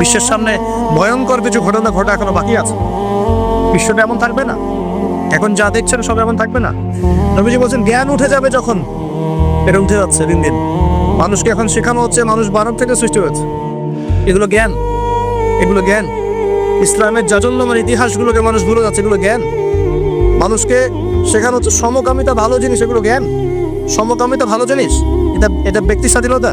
বিশ্বের সামনে ভয়ঙ্কর কিছু ঘটনা ঘটা এখনো বাকি আছে। বিশ্বটা এমন থাকবে না, এখন যা দেখছেন সব এমন থাকবে না। নবীজি বলছেন জ্ঞান উঠে যাবে যখন, এটা উঠে যাচ্ছে দিন দিন। মানুষকে এখন শেখানো হচ্ছে মানুষ বানর থেকে সৃষ্টি হয়েছে। এগুলো জ্ঞান, এগুলো জ্ঞান। ইসলামের জাজল্যমান ইতিহাসগুলোকে মানুষ ভুলে যাচ্ছে, এগুলো জ্ঞান। মানুষকে শেখানো হচ্ছে সমকামিতা ভালো জিনিস, এগুলো জ্ঞান। সমকামিতা ভালো জিনিস, এটা এটা ব্যক্তি স্বাধীনতা।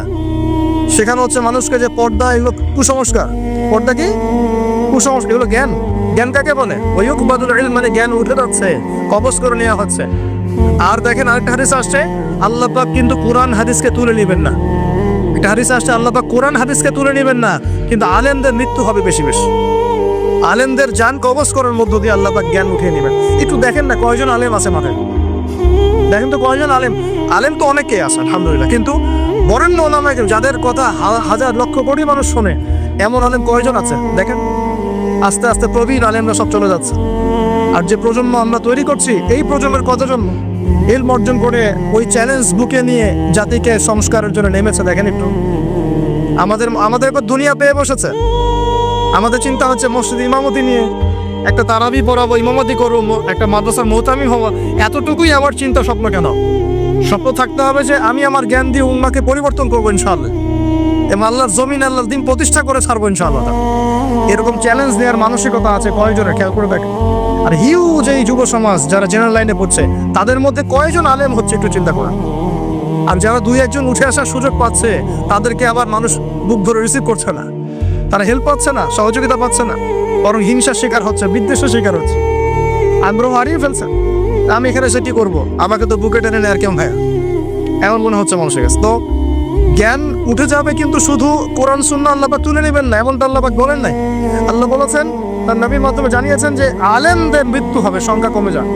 শেখানো হচ্ছে মানুষকে যে পর্দা এগুলো কুসংস্কার, পর্দা কি কুসংস্কার, এগুলো জ্ঞান। জ্ঞান কাকে বলে? ওয়ায়ুকবাদুল ইলম, মানে জ্ঞান উঠে যাচ্ছে, কবজ করে নেওয়া হচ্ছে। আর দেখেন আরেকটা হাদিস আসছে, আল্লাহ পাক কিন্তু কোরআন হাদিসকে তুলে নেবেন না। একটা হাদিস আসছে আল্লাহ পাক কোরআন হাদিসকে তুলে নেবেন না, কিন্তু আলেমদের মৃত্যু হবে বেশি বেশি। আলেমদের জান কবজ করার মধ্য দিয়ে আল্লাহ পাক জ্ঞান উঠিয়ে নেবেন। একটু দেখেন না কয়জন আলেম আছে মাঠে, দেখেন তো কয়জন আলেম। আলেম তো অনেকেই আছে আলহামদুলিল্লাহ, কিন্তু বরেণ্য ওলামা যাদের কথা হাজার লক্ষ কোটি মানুষ শোনে, এমন আলেম কয়জন আছে দেখেন। আস্তে আস্তে প্রবীণ আলেমরা সব চলে যাচ্ছে। আর যে প্রজন্ম আমরা তৈরি করছি, এই প্রজন্মের কতজন ইলম অর্জন করে ওই চ্যালেঞ্জ বুকে নিয়ে জাতিকে সংস্কারের জন্য নেমেছে দেখেন একটু। আমাদের এবার দুনিয়া পেয়ে বসেছে। আমাদের চিন্তা হচ্ছে মসজিদ ইমামতি নিয়ে একটা তারাবি পড়াবো, ইমামতি করবো, একটা মাদ্রাসার মোহতামি হবো, এতটুকুই আমার চিন্তা স্বপ্ন। কেন স্বপ্ন থাকতে হবে যে আমি আমার জ্ঞান দিয়ে উম্মাকে পরিবর্তন করবো ইনশাআল্লাহ, এবং আল্লাহর জমিন আল্লাহর দিন প্রতিষ্ঠা করে ছাড়বো ইনশাআল্লাহ। এরকম চ্যালেঞ্জ নেওয়ার মানসিকতা আছে কয়জনের খেয়াল করে দেখেন। আর হিউজ এই যুব সমাজ যারা জেনারেল লাইনে পড়ছে, তাদের মধ্যে কয়জন আলেম হচ্ছে একটু চিন্তা করেন। আর যারা দুই একজন উঠে আসার সুযোগ পাচ্ছে, তাদেরকে আবার মানুষ বুক ধরে রিসিভ করছে না, তারা হেল্প পাচ্ছে না, সহযোগিতা পাচ্ছে না, বরং হিংসার শিকার হচ্ছে, বিদ্বেষের শিকার হচ্ছে, আগ্রহ হারিয়ে ফেলছে। আমি এখানে সেটি করবো, আমাকে তো বুকে টেনে নেয় আর কেমন ভাইয়া, এমন মনে হচ্ছে মানুষের কাছে। তো জ্ঞান উঠে যাবে, কিন্তু শুধু কোরআন সুন্নাহ আল্লাহ পাক তুলে নেবেন না, এমনটা আল্লাহ পাক বলেন নাই। আল্লাহ বলেছেন, তার নবীর মাধ্যমে জানিয়েছেন যে আলেমদের মৃত্যু হবে, সংখ্যা কমে যাবে।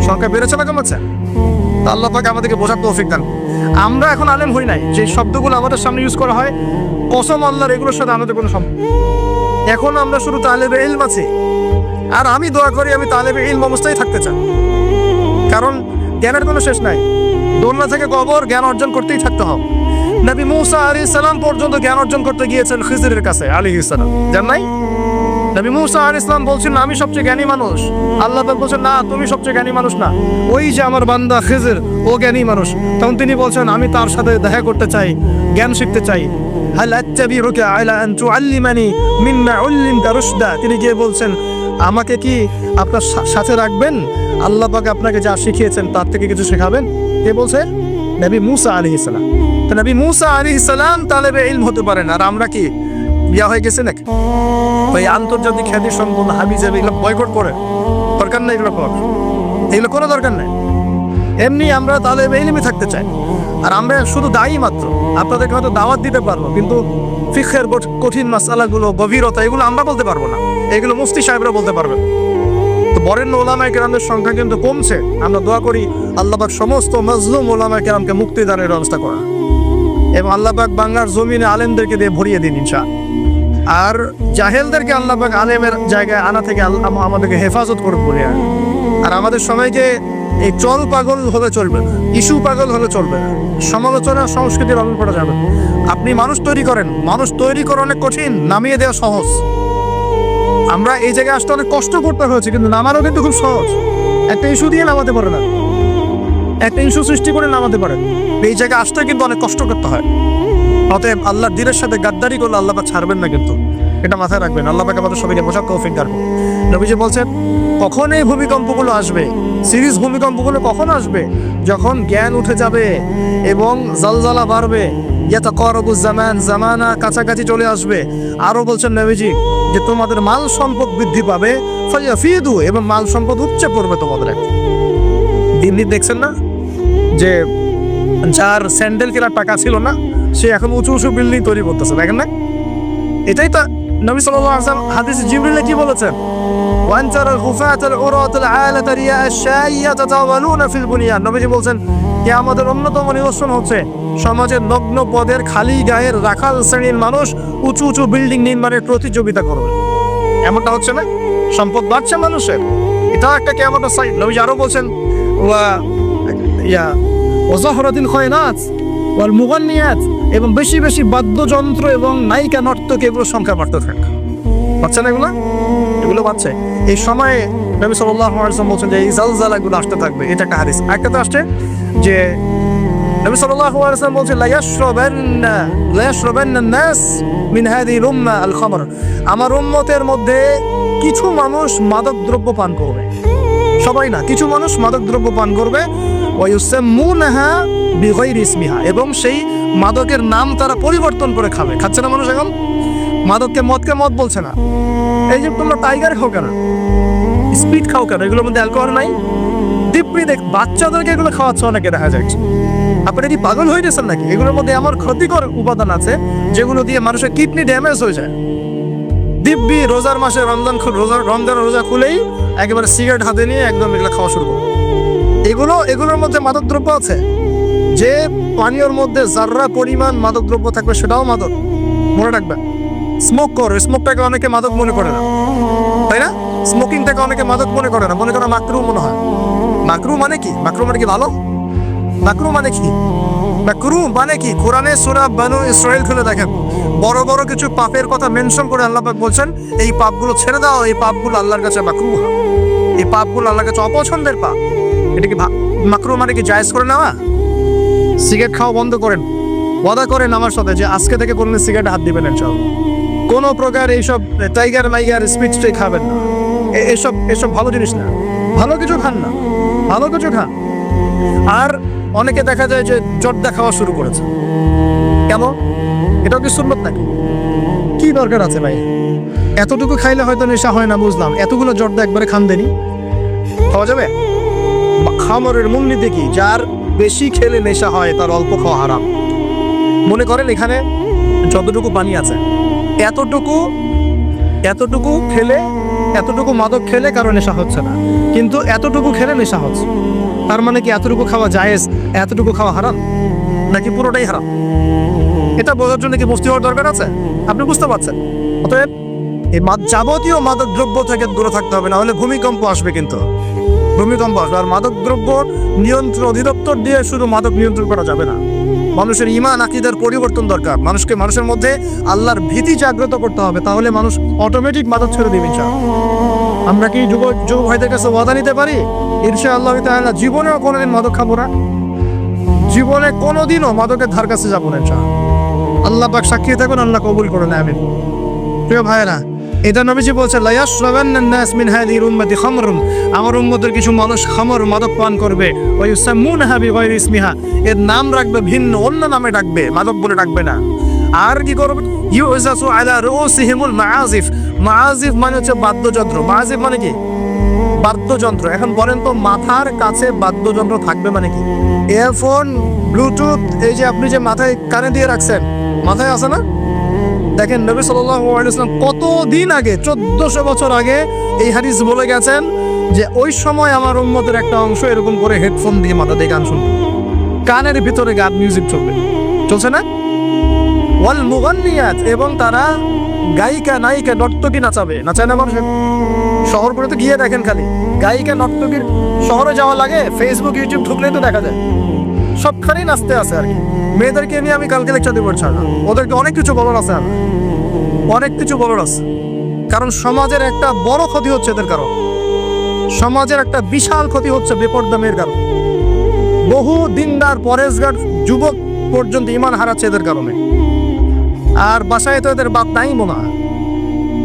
সংখ্যা বেড়েছে না কমেছে? আল্লাহ পাক আমাদেরকে বোঝার তৌফিক দান। আমরা এখন আলেম হই নাই, যে শব্দগুলো আমাদের সামনে ইউজ করা হয়, কসম আল্লাহর, এগুলোর সাথে আমাদের কোনো সম্পর্ক। এখন আমরা শুধু তালেবে ইলম আছি। আর আমি দোয়া করি আমি তালেবে ইলম অবস্থায় থাকতে চাই, কারণ জ্ঞানের কোনো শেষ নাই। দোলনা থেকে কবর, জ্ঞান অর্জন করতেই থাকতে হবে। নবী মূসা আলাইহিস সালাম পর্যন্ত জ্ঞান অর্জন করতে গিয়েছেন খিজিরের কাছে আলাইহিস সালাম, জান নাই? নবী মূসা আলাইহিস সালাম বলছেন আমি সবচেয়ে জ্ঞানী মানুষ, আল্লাহ পাক বলছেন না, তুমি সবচেয়ে জ্ঞানী মানুষ না, ওই যে আমার বান্দা খিজির, ও জ্ঞানী মানুষ। তখন তিনি বলছেন আমি তার সাথে দেখা করতে চাই, জ্ঞান শিখতে চাই। হাল আত্তাবিউকা আলা আন তুআল্লিমানি মিম্মা উল্লিমতা রুশদা, তিনি গিয়ে বলছেন আমাকে কি আপনার সাথে রাখবেন, আল্লাহ পাক আপনাকে যা শিখিয়েছেন তার থেকে কিছু শেখাবেন। কে বলছে? নবী মূসা আলাইহিস সালাম। তো নবী মূসা আলাইহিস সালাম তালেবে ইলম হতে পারেন, আর আমরা কি বিয়া হয়ে গেছে নাকি? ওই আন্তর্জাতিক খ্যাতি সম্পন্ন হাবিজাবি এগুলো বয়কট করে দরকার নেই, এগুলো কোনো দরকার নেই। এমনি আমরা তালেবে ইলমে থাকতে চাই। আর আমরা শুধু দায়ী মাত্র, আপনাদেরকে হয়তো দাওয়াত দিতে পারবো, কিন্তু ফিকহের কঠিন মাসালাগুলো, গভীরতা, এগুলো আমরা বলতে পারবো না, এগুলো মুফতি সাহেবরা বলতে পারবেন। তো বরেণ্য ওলামায়ে কেরামদের সংখ্যা কিন্তু কমছে। আমরা দোয়া করি আল্লাহ পাক সমস্ত মাজলুম ওলামায়ে কেরামকে মুক্তিদানের ব্যবস্থা করা, এবং আল্লাহ পাক বাংলার জমিনে আলেমদেরকে দিয়ে ভরিয়ে দিন ইনশাআল্লাহ। আর জাহেলদেরকে আল্লাহ পাক আলেমের জায়গায় আনা থেকে আমাদেরকে হেফাজত করে বলে। আর আমাদের সবাইকে এই চল পাগল হলে চলবে না, ইস্যু পাগল হলে চলবে না, সমালোচনা সংস্কৃতির অমল করা যাবে। আপনি মানুষ তৈরি করেন, মানুষ তৈরি করা অনেক কঠিন, নামিয়ে দেওয়া সহজ। আমরা এই জায়গায় আসতে অনেক কষ্ট করতে হয়েছে, কিন্তু নামানো কিন্তু খুব সহজ। একটা ইস্যু দিয়ে নামাতে পারে না, একটা ইস্যু সৃষ্টি করে নামাতে পারে। এই জায়গায় আসতে কিন্তু অনেক কষ্ট করতে হয়। অতএব আল্লাহর দ্বীনের সাথে গাদ্দারি করলে আল্লাহ পাক ছাড়বেন না, কিন্তু এটা মাথায় রাখবেন। আল্লাহ পাক আমাদের সবাইকে বোঝার তৌফিক দান করুন। নবীজি বলছেন কখন এই ভূমিকম্পগুলো আসবে, সিরিজ ভূমিকম্পগুলো কখন আসবে? যখন জ্ঞান উঠে যাবে এবং জালজালা বাড়বে, ইয়াতাকারাবুজ জামান, জামানা কাছাকাছি চলে আসবে। আরো বলছেন নবীজি যে তোমাদের মাল সম্পদ বৃদ্ধি পাবে, ফায়াফিদু, এবং মাল সম্পদ উপচে পড়বে তোমাদের। দিন দিন দেখছেন না যে যার স্যান্ডেল কেনার টাকা ছিল না, সে এখন উঁচু উঁচু বিল্ডিং তৈরি করতেছে, দেখেন না? এটাই তো নবী সাল্লাল্লাহু আলাইহি ওয়াসাল্লাম হাদিস জিবরিলে কি বলেছেন? ওয়ান তারাল খুফাতাল উরাতাল আলাতা রিয়া আশ-শাইয়া তাতাওয়ালুনা ফিল বুনিয়ান। নবীজি বলছেন কিয়ামতের অন্যতম নিদর্শন হচ্ছে সমাজের নগ্ন পদের খালি গায়ের রাখাল শ্রেণীর মানুষ উঁচু উঁচু বিল্ডিং নির্মাণের প্রতিযোগিতা করবে। এমনটা হচ্ছে না? সম্পদ বাড়ছে মানুষের, এটাও একটা কিয়ামতের সাইন। নবীজি আরো বলছেন ওয়া জাহরাতিল খায়নাত ওয়াল মুগান্নিয়াত, এবং বেশি বেশি বাদ্যযন্ত্র এবং নায়িকা নর্তক এগুলোর সংখ্যা বাড়তে থাকে। পাচ্ছে না এগুলো পাচ্ছে। এই সময়ে নবী সাল্লাল্লাহু আলাইহি ওয়াসাল্লাম বলছেন যে এই জালজালাগুলো আসতে থাকবে। এটা একটা হাদিস। একটা তো আসছে যে নবী সাল্লাল্লাহু আলাইহি ওয়াসাল্লাম বলছেন লা ইয়াশরাবান্না নাস মিন হাযিহিল উম্মাহ আল খামর। আমার উম্মতের মধ্যে কিছু মানুষ মাদক দ্রব্য পান করবে, সবাই না, কিছু মানুষ মাদক দ্রব্য পান করবে। ওয়া ইউসাম্মুনাহা বিগাইরি ইসমিহা, এবং সেই মাদকের নাম তারা পরিবর্তন করে খাবে। খাচ্ছে না মানুষ এখন? মাদককে মদ বলছে না। এই যে তোমরা টাইগার খাও কেন, স্পিড খাও কেন, এগুলোর মধ্যে অ্যালকোহল নাই? দিব্যি দেখ বাচ্চাদেরকে এগুলো খাওয়াচ্ছে অনেকে দেখা যাচ্ছে। আপনারা কি পাগল হয়ে গেছেন নাকি? এগুলোর মধ্যে আমার ক্ষতিকর উপাদান আছে যেগুলো দিয়ে মানুষের কিডনি ড্যামেজ হয়ে যায়। দিব্যি রোজার মাসে রমজান রোজা খুলেই একেবারে সিগারেট হাতে নিয়ে একদম এগুলো খাওয়া শুরু করবে। এগুলোর মধ্যে মাদক দ্রব্য আছে। যে পানীয়র মধ্যে যার্রা পরিমাণ মাদক দ্রব্য থাকবে সেটাও মাদক, মনে রাখবেন। স্মোক করে, স্মোকটাকে অনেকে মাদক মনে করে না, তাই না? স্মোকিংটাকে অনেকে মাদক মনে করে না, মনে করে মাকরু মনে হয়। মাকরু মানে কি? মাকরু মানে কি ভালো? মাকরু মানে কি? মাকরু মানে কি? কোরআনে সূরা বানু ইসরাইল খুলে দেখেন, বড় বড় কিছু পাপের কথা মেনশন করে আল্লাহ পাক বলছেন এই পাপগুলো ছেড়ে দাও, এই পাপগুলো আল্লাহর কাছে মাকরুহ, এই পাপগুলো আল্লাহর কাছে অপছন্দের পাপ। এটা কি মাকরু মানে কি জায়েজ করে নেওয়া? সিগারেট খাওয়া বন্ধ করেন, ওয়াদা করেন আমার সাথে যে আজকে থেকে কোনো সিগারেট হাত দিবেন ইনশাআল্লাহ। কোনো প্রকার এইসব টাইগার মাইগার স্পিচটাই খাবেন না। এসব ভালো জিনিস না, ভালো কিছু খান না, ভালো কিছু খান। আর অনেকে দেখা যায় যে জর্দা খাওয়া শুরু করেছে। কেন? এটাও কি সুন্নত নাকি? কি দরকার আছে ভাই? এতটুকু খাইলে হয়তো নেশা হয় না, বুঝলাম। এতগুলো জর্দা একবারে খান দেনি, খাওয়া যাবে? খামরের মূলনীতি কি? যার বেশি খেলে নেশা হয় তার অল্প খাওয়া হারাম। মনে করেন এখানে যতটুকু পানি আছে এতটুকু খেলে, এতটুকু মাদক খেলে কারো নেশা হচ্ছে না, কিন্তু এতটুকু খেলে নেশা হচ্ছে। তার মানে কি এতটুকু খাওয়া জায়েজ, এতটুকু খাওয়া হারাম, নাকি পুরোটাই হারাম? এটা বোঝার জন্য কি মুফতি হওয়ার দরকার আছে? আপনি বুঝতে পারছেন? অতএব এই যাবতীয় মাদক দ্রব্য থেকে দূরে থাকতে হবে, না হলে ভূমিকম্প আসবে। কিন্তু ভূমিকম্প আসবে। আর মাদক দ্রব্য নিয়ন্ত্রণ অধিদপ্তর দিয়ে শুধু মাদক নিয়ন্ত্রণ করা যাবে না। মানুষের ঈমান আকীদার পরিবর্তন দরকার। মানুষের মধ্যে আল্লাহর ভীতি জাগ্রত করতে হবে, তাহলে মানুষ অটোমেটিক মাদক ছেড়ে দিবে ইনশাআল্লাহ। আমরা কি যুব ভাইদের কাছে ওয়াদা নিতে পারি ইনশাআল্লাহ তাআলা জীবনেও কোনোদিন মাদক খাবো না, জীবনে কোনোদিনও মাদকের ধার কাছে যাবো না ইনশাআল্লাহ। আল্লাহ পাক সাক্ষী থাকুন, আল্লাহ কবুল করুন, আমিন। প্রিয় ভাইরা, এটা নবীজি বলছেন লা ইয়াশরাবান্নান নাস মিন হাযিহিল উম্মতি খামরুন, আমার উম্মতের কিছু মানুষ খামর মাদক পান করবে। ওয়া ইউসাম্মুনাহা বিগাইরি ইসমিহা, এর নাম রাখবে ভিন্ন, অন্য নামে ডাকবে, মাদক বলে ডাকবে না। আর কি করবে? ইউজাসু আলা রুউসিহিমুল মাআজিফ, মাআজিফ মানে হচ্ছে বাদ্যযন্ত্র। মাআজিফ মানে কি? বাদ্যযন্ত্র। এখন বলেন তো মাথার কাছে বাদ্যযন্ত্র থাকবে মানে কি? ইয়ারফোন, ব্লুটুথ, এই যে আপনি যে মাথায় কানে দিয়ে রাখছেন, মাথায় আছে না? দেখেন নবী সাল্লাল্লাহু আলাইহি ওয়াসাল্লাম কতদিন আগে, 1400 বছর আগে এই হাদিস বলে গেছেন যে ওই সময় আমার উম্মতের একটা অংশ এরকম করে হেডফোন দিয়ে মাথা দিয়ে গান শুনবে, কানের ভিতরে গান মিউজিক চলছে না? ওয়াল মুগান্নিয়াত, এবং তারা গায়িকা নায়িকা নর্তকী নাচায় না মানুষ? শহরগুলো তো গিয়ে দেখেন, খালি গায়িকা নর্তকীর শহরে যাওয়া লাগে, ফেসবুক ইউটিউব ঢুকলেই তো দেখা যায়, সবখানেই নাচতে আছে আর কি। মেয়েদেরকে নিয়ে আমি কালকে লেকচার দিব ইনশাআল্লাহ। ওদেরকে অনেক কিছু বলার আছে, অনেক কিছু বলার আছে। কারণ সমাজের একটা বড় ক্ষতি হচ্ছে এদের কারণ, সমাজের একটা বিশাল ক্ষতি হচ্ছে বেপরদা মেয়ের কারণ। বহু দিনদার পরেশগার যুবক পর্যন্ত ঈমান হারাচ্ছে এদের কারণে। আর বাসায় তো এদের বাপ নাই, মনে হয়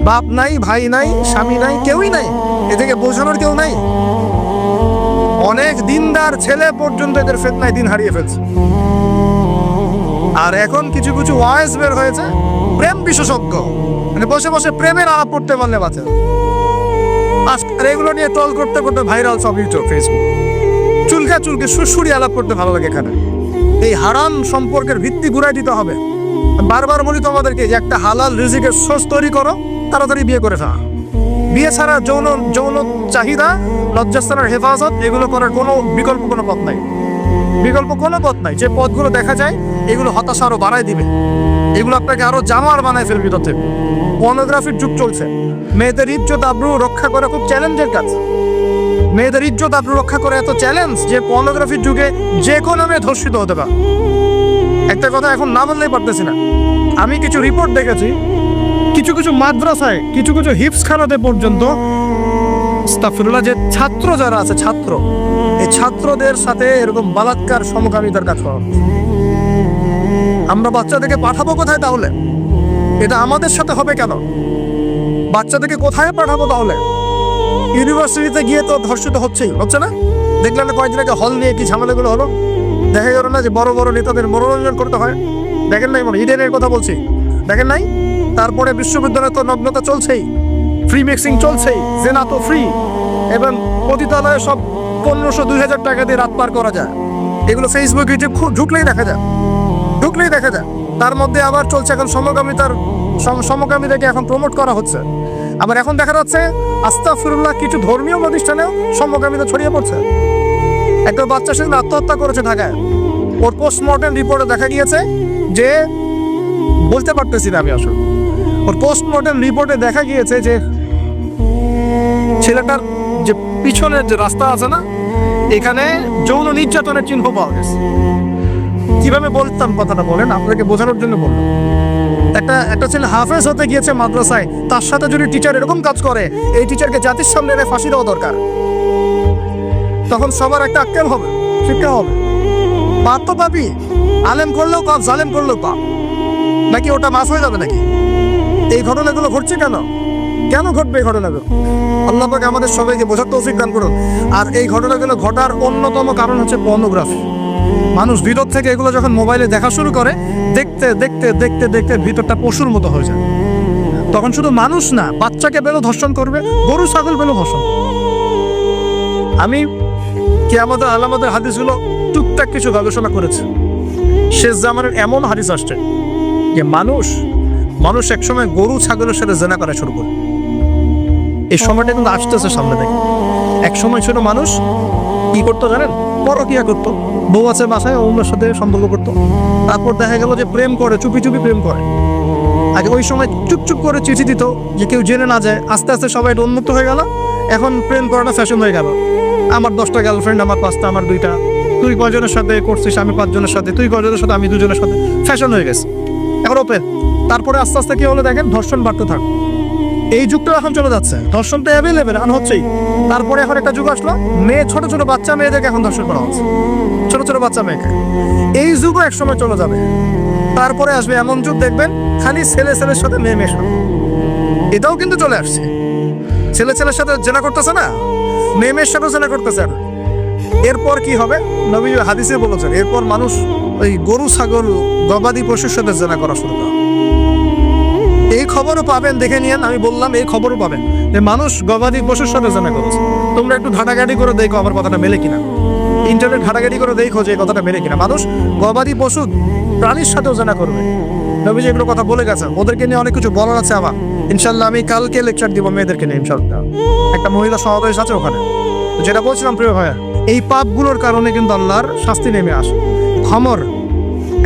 বাপ নাই, ভাই নাই, স্বামী নাই, কেউই নাই, এদেরকে বোঝানোর কেউ নাই। অনেক দিনদার ছেলে পর্যন্ত এদের ফিতনায় দিন হারিয়ে ফেলছে। আর এখন কিছু কিছু ওয়াইজ বের হয়েছে, প্রেম বিশেষজ্ঞ, মানে বসে বসে প্রেমের আলাপ করতে পারলে বাঁচে। আর এগুলো নিয়ে টল করতে করতে ভাইরাল সব ইউটিউব, ফেসবুক, চুলকে সুরসুরি আলাপ করতে ভালো লাগে। এখানে এই হারাম সম্পর্কের ভিত্তি ঘুরাই দিতে হবে। বারবার বলি তোমাদেরকে যে একটা হালাল রিজিকের সোর্স তৈরি করো, তাড়াতাড়ি বিয়ে করে ফেলা। বিয়ে ছাড়া যৌন চাহিদা, লজ্জাস্থানের হেফাজত, এগুলো করার কোনো বিকল্প কোনো পথ নাই, বিকল্প কোনো পথ নাই। যে পথগুলো দেখা যায় এগুলো হতাশা আরো বাড়ায় দিবে, এগুলো আপনাকে আরো জামার বানায় ফেলবে। ভিতর থেকে পর্নোগ্রাফির যুগ চলছে, মেয়েদের ইজ্জত আবরু রক্ষা করা খুব চ্যালেঞ্জের কাজ। মেয়েদের ইজ্জত আবরু রক্ষা করে এত চ্যালেঞ্জ যে পর্নোগ্রাফির যুগে যে কোনো মেয়ে ধর্ষিত হতে পারে। একটা কথা এখন না বললেই পারতেছি না, আমি কিছু রিপোর্ট দেখেছি কিছু কিছু মাদ্রাসায় কিছু কিছু হিপস খানাতে পর্যন্ত আস্তাগফিরুল্লাহ যে ছাত্র যারা আছে ছাত্র, এই ছাত্রদের সাথে এরকম বালাৎকার সমকামিতার কাজ করা। আমরা বাচ্চাদেরকে পাঠাবো কোথায় তাহলে? এটা আমাদের সাথে হবে কেন? বাচ্চাদেরকে কোথায় পাঠাবো তাহলে? ইউনিভার্সিটিতে গিয়ে তো ধর্ষিত হচ্ছে না? দেখলেন না কয়েকদিন আগে হল নিয়ে কি ঝামেলাগুলো হলো? দেখা গেল না যে বড় বড় নেতাদের মনোরঞ্জন করতে হয়? দেখেন নাই? ইডেনের কথা বলছি, দেখেন নাই? তারপরে বিশ্ববিদ্যালয়ে তো নগ্নতা চলছেই, ফ্রি মিক্সিং চলছেই, জেনা তো ফ্রি, এবং পতিতালয়ে সব 1500-2000 টাকা দিয়ে রাত পার করা যায়। এগুলো ফেসবুক ইউটিউব ঢুকলেই দেখা যায়। তার মধ্যে আবার চলছে এখন সমকামিতাকে এখন প্রমোট করা হচ্ছে। আবার এখন দেখা যাচ্ছে আস্তাগফিরুল্লাহ কিছু ধর্মীয় প্রতিষ্ঠানেও সমকামিতা ছড়িয়ে পড়ছে। একটা বাচ্চা সেদিন আত্মহত্যা করেছে ঢাকায়। ওর পোস্টমর্টেম রিপোর্টে দেখা গিয়েছে যে, বলতে পারতেছি না আমি আসলে, ওর পোস্টমর্টেম রিপোর্টে দেখা গিয়েছে যে ছেলেটার যে পিছনের যে রাস্তা আছে না, এখানে যৌন নির্যাতনের চিহ্ন পাওয়া গেছে। কিভাবে বলতাম কথাটা বলেন, আপনাকে বোঝানোর জন্য বললাম। একটা ছেলে হাফেজ হতে গিয়েছে মাদ্রাসায়, তার সাথে যদি টিচার এরকম কাজ করে, এই টিচারকে জাতির সামনে এনে ফাঁসি দেওয়া দরকার। তখন সবার একটা আক্কেল হবে, শিক্ষা হবে। পাপ তো পাবি, আলেম করলেও পাপ, জালেম করলেও পাপ। নাকি ওটা মাফ হয়ে যাবে নাকি? এই ঘটনাগুলো ঘটছে কেন ঘটবে এই ঘটনাগুলো? আল্লাহ পাক আমাদের সবাইকে বোঝার তৌফিক দান করুন। আর এই ঘটনাগুলো ঘটার অন্যতম কারণ হচ্ছে পর্নোগ্রাফি। মানুষ ভিতর থেকে এগুলো যখন মোবাইলে দেখা শুরু করে, দেখতে দেখতে দেখতে দেখতে ভিতরটা পশুর মতো হয়ে যায়। তখন শুধু মানুষ না, বাচ্চাকে পেলেও ধর্ষণ করবে, গরু ছাগল পেলেও ধর্ষণ করবে। আমি কিয়ামতের আলামতের হাদিসগুলো টুকটাক কিছু গবেষণা করেছি। শেষ জামানের এমন হাদিস আসছে যে মানুষ একসময় গরু ছাগলের সাথে জেনা করা শুরু করে। এই সময়টা কিন্তু আসতেছে সামনে থেকে। এক সময় ছিল মানুষ কি করতো জানেন? পরকিয়া করতো, বউ আছে বাসায়, অন্যের সাথে সম্পর্ক করতো। তারপর দেখা গেল যে প্রেম করে, চুপি চুপি প্রেম করে। আগে ওই সময় চুপচুপ করে চিঠি দিত যে কেউ জেনে না যায়। আস্তে আস্তে সবাই এটা উন্মুক্ত হয়ে গেল। এখন প্রেম করাটা ফ্যাশন হয়ে গেল। আমার 10টা গার্লফ্রেন্ড, আমার 5টা, আমার 2টা, তুই কয়জনের সাথে করছিস, আমি 5 জনের সাথে, তুই কয়জনের সাথে, আমি 2 জনের সাথে, ফ্যাশন হয়ে গেছে এখন ওপেন। তারপরে আস্তে আস্তে কি হলো দেখেন, ধর্ষণ বাড়তে থাক। এই যুগটা এখন চলে যাচ্ছে, ধর্ষণটা অ্যাভেলেবেল এখন হচ্ছেই। তারপরে এখন একটা যুগ আসলো, ছোট ছোট বাচ্চা মেয়েদেরকে এখন ধর্ষণ করা হচ্ছে, ছোট ছোট বাচ্চা মেয়েকে। এই যুগও একসময় চলে যাবে। তারপরে আসবে এমন যুগ দেখবেন খালি ছেলের সাথে মেয়ে মেশো। এটাও কিন্তু চলে আসছে। ছেলের সাথে জেনা করতেছে না, মেয়ের সাথেও জেনা করতেছে না। এরপর কি হবে? নবী হাদিসে বলেছেন, এরপর মানুষ ওই গরু ছাগল গবাদি পশুর সাথে জেনা করা শুরু করে। এই খবরও পাবেন, দেখে নিয়েন। আমি বললাম এই খবরও পাবেন যে মানুষ গবাদি পশুর সাথে জেনা করেছে। তোমরা একটু ঘাটাঘাটি করে দেখো আমার কথাটা মেলে কিনা, ইন্টারনেট ঘাটাঘাটি করে দেখো যে এই কথাটা মেলে কিনা। মানুষ গবাদি পশু প্রাণীর সাথেও জেনা করবে। নবী যেগুলো কথা বলে গেছেন, ওদেরকে নিয়ে অনেক কিছু বলার আছে আমার। ইনশাল্লাহ আমি কালকে লেকচার দিব মেয়েদেরকে নিয়ে ইনশাল্লাহ। একটা মহিলা সমাবেশ আছে ওখানে। যেটা বলছিলাম প্রিয় ভাইয়া, এই পাপগুলোর কারণে কিন্তু আল্লাহর শাস্তি নেমে আসে। খমর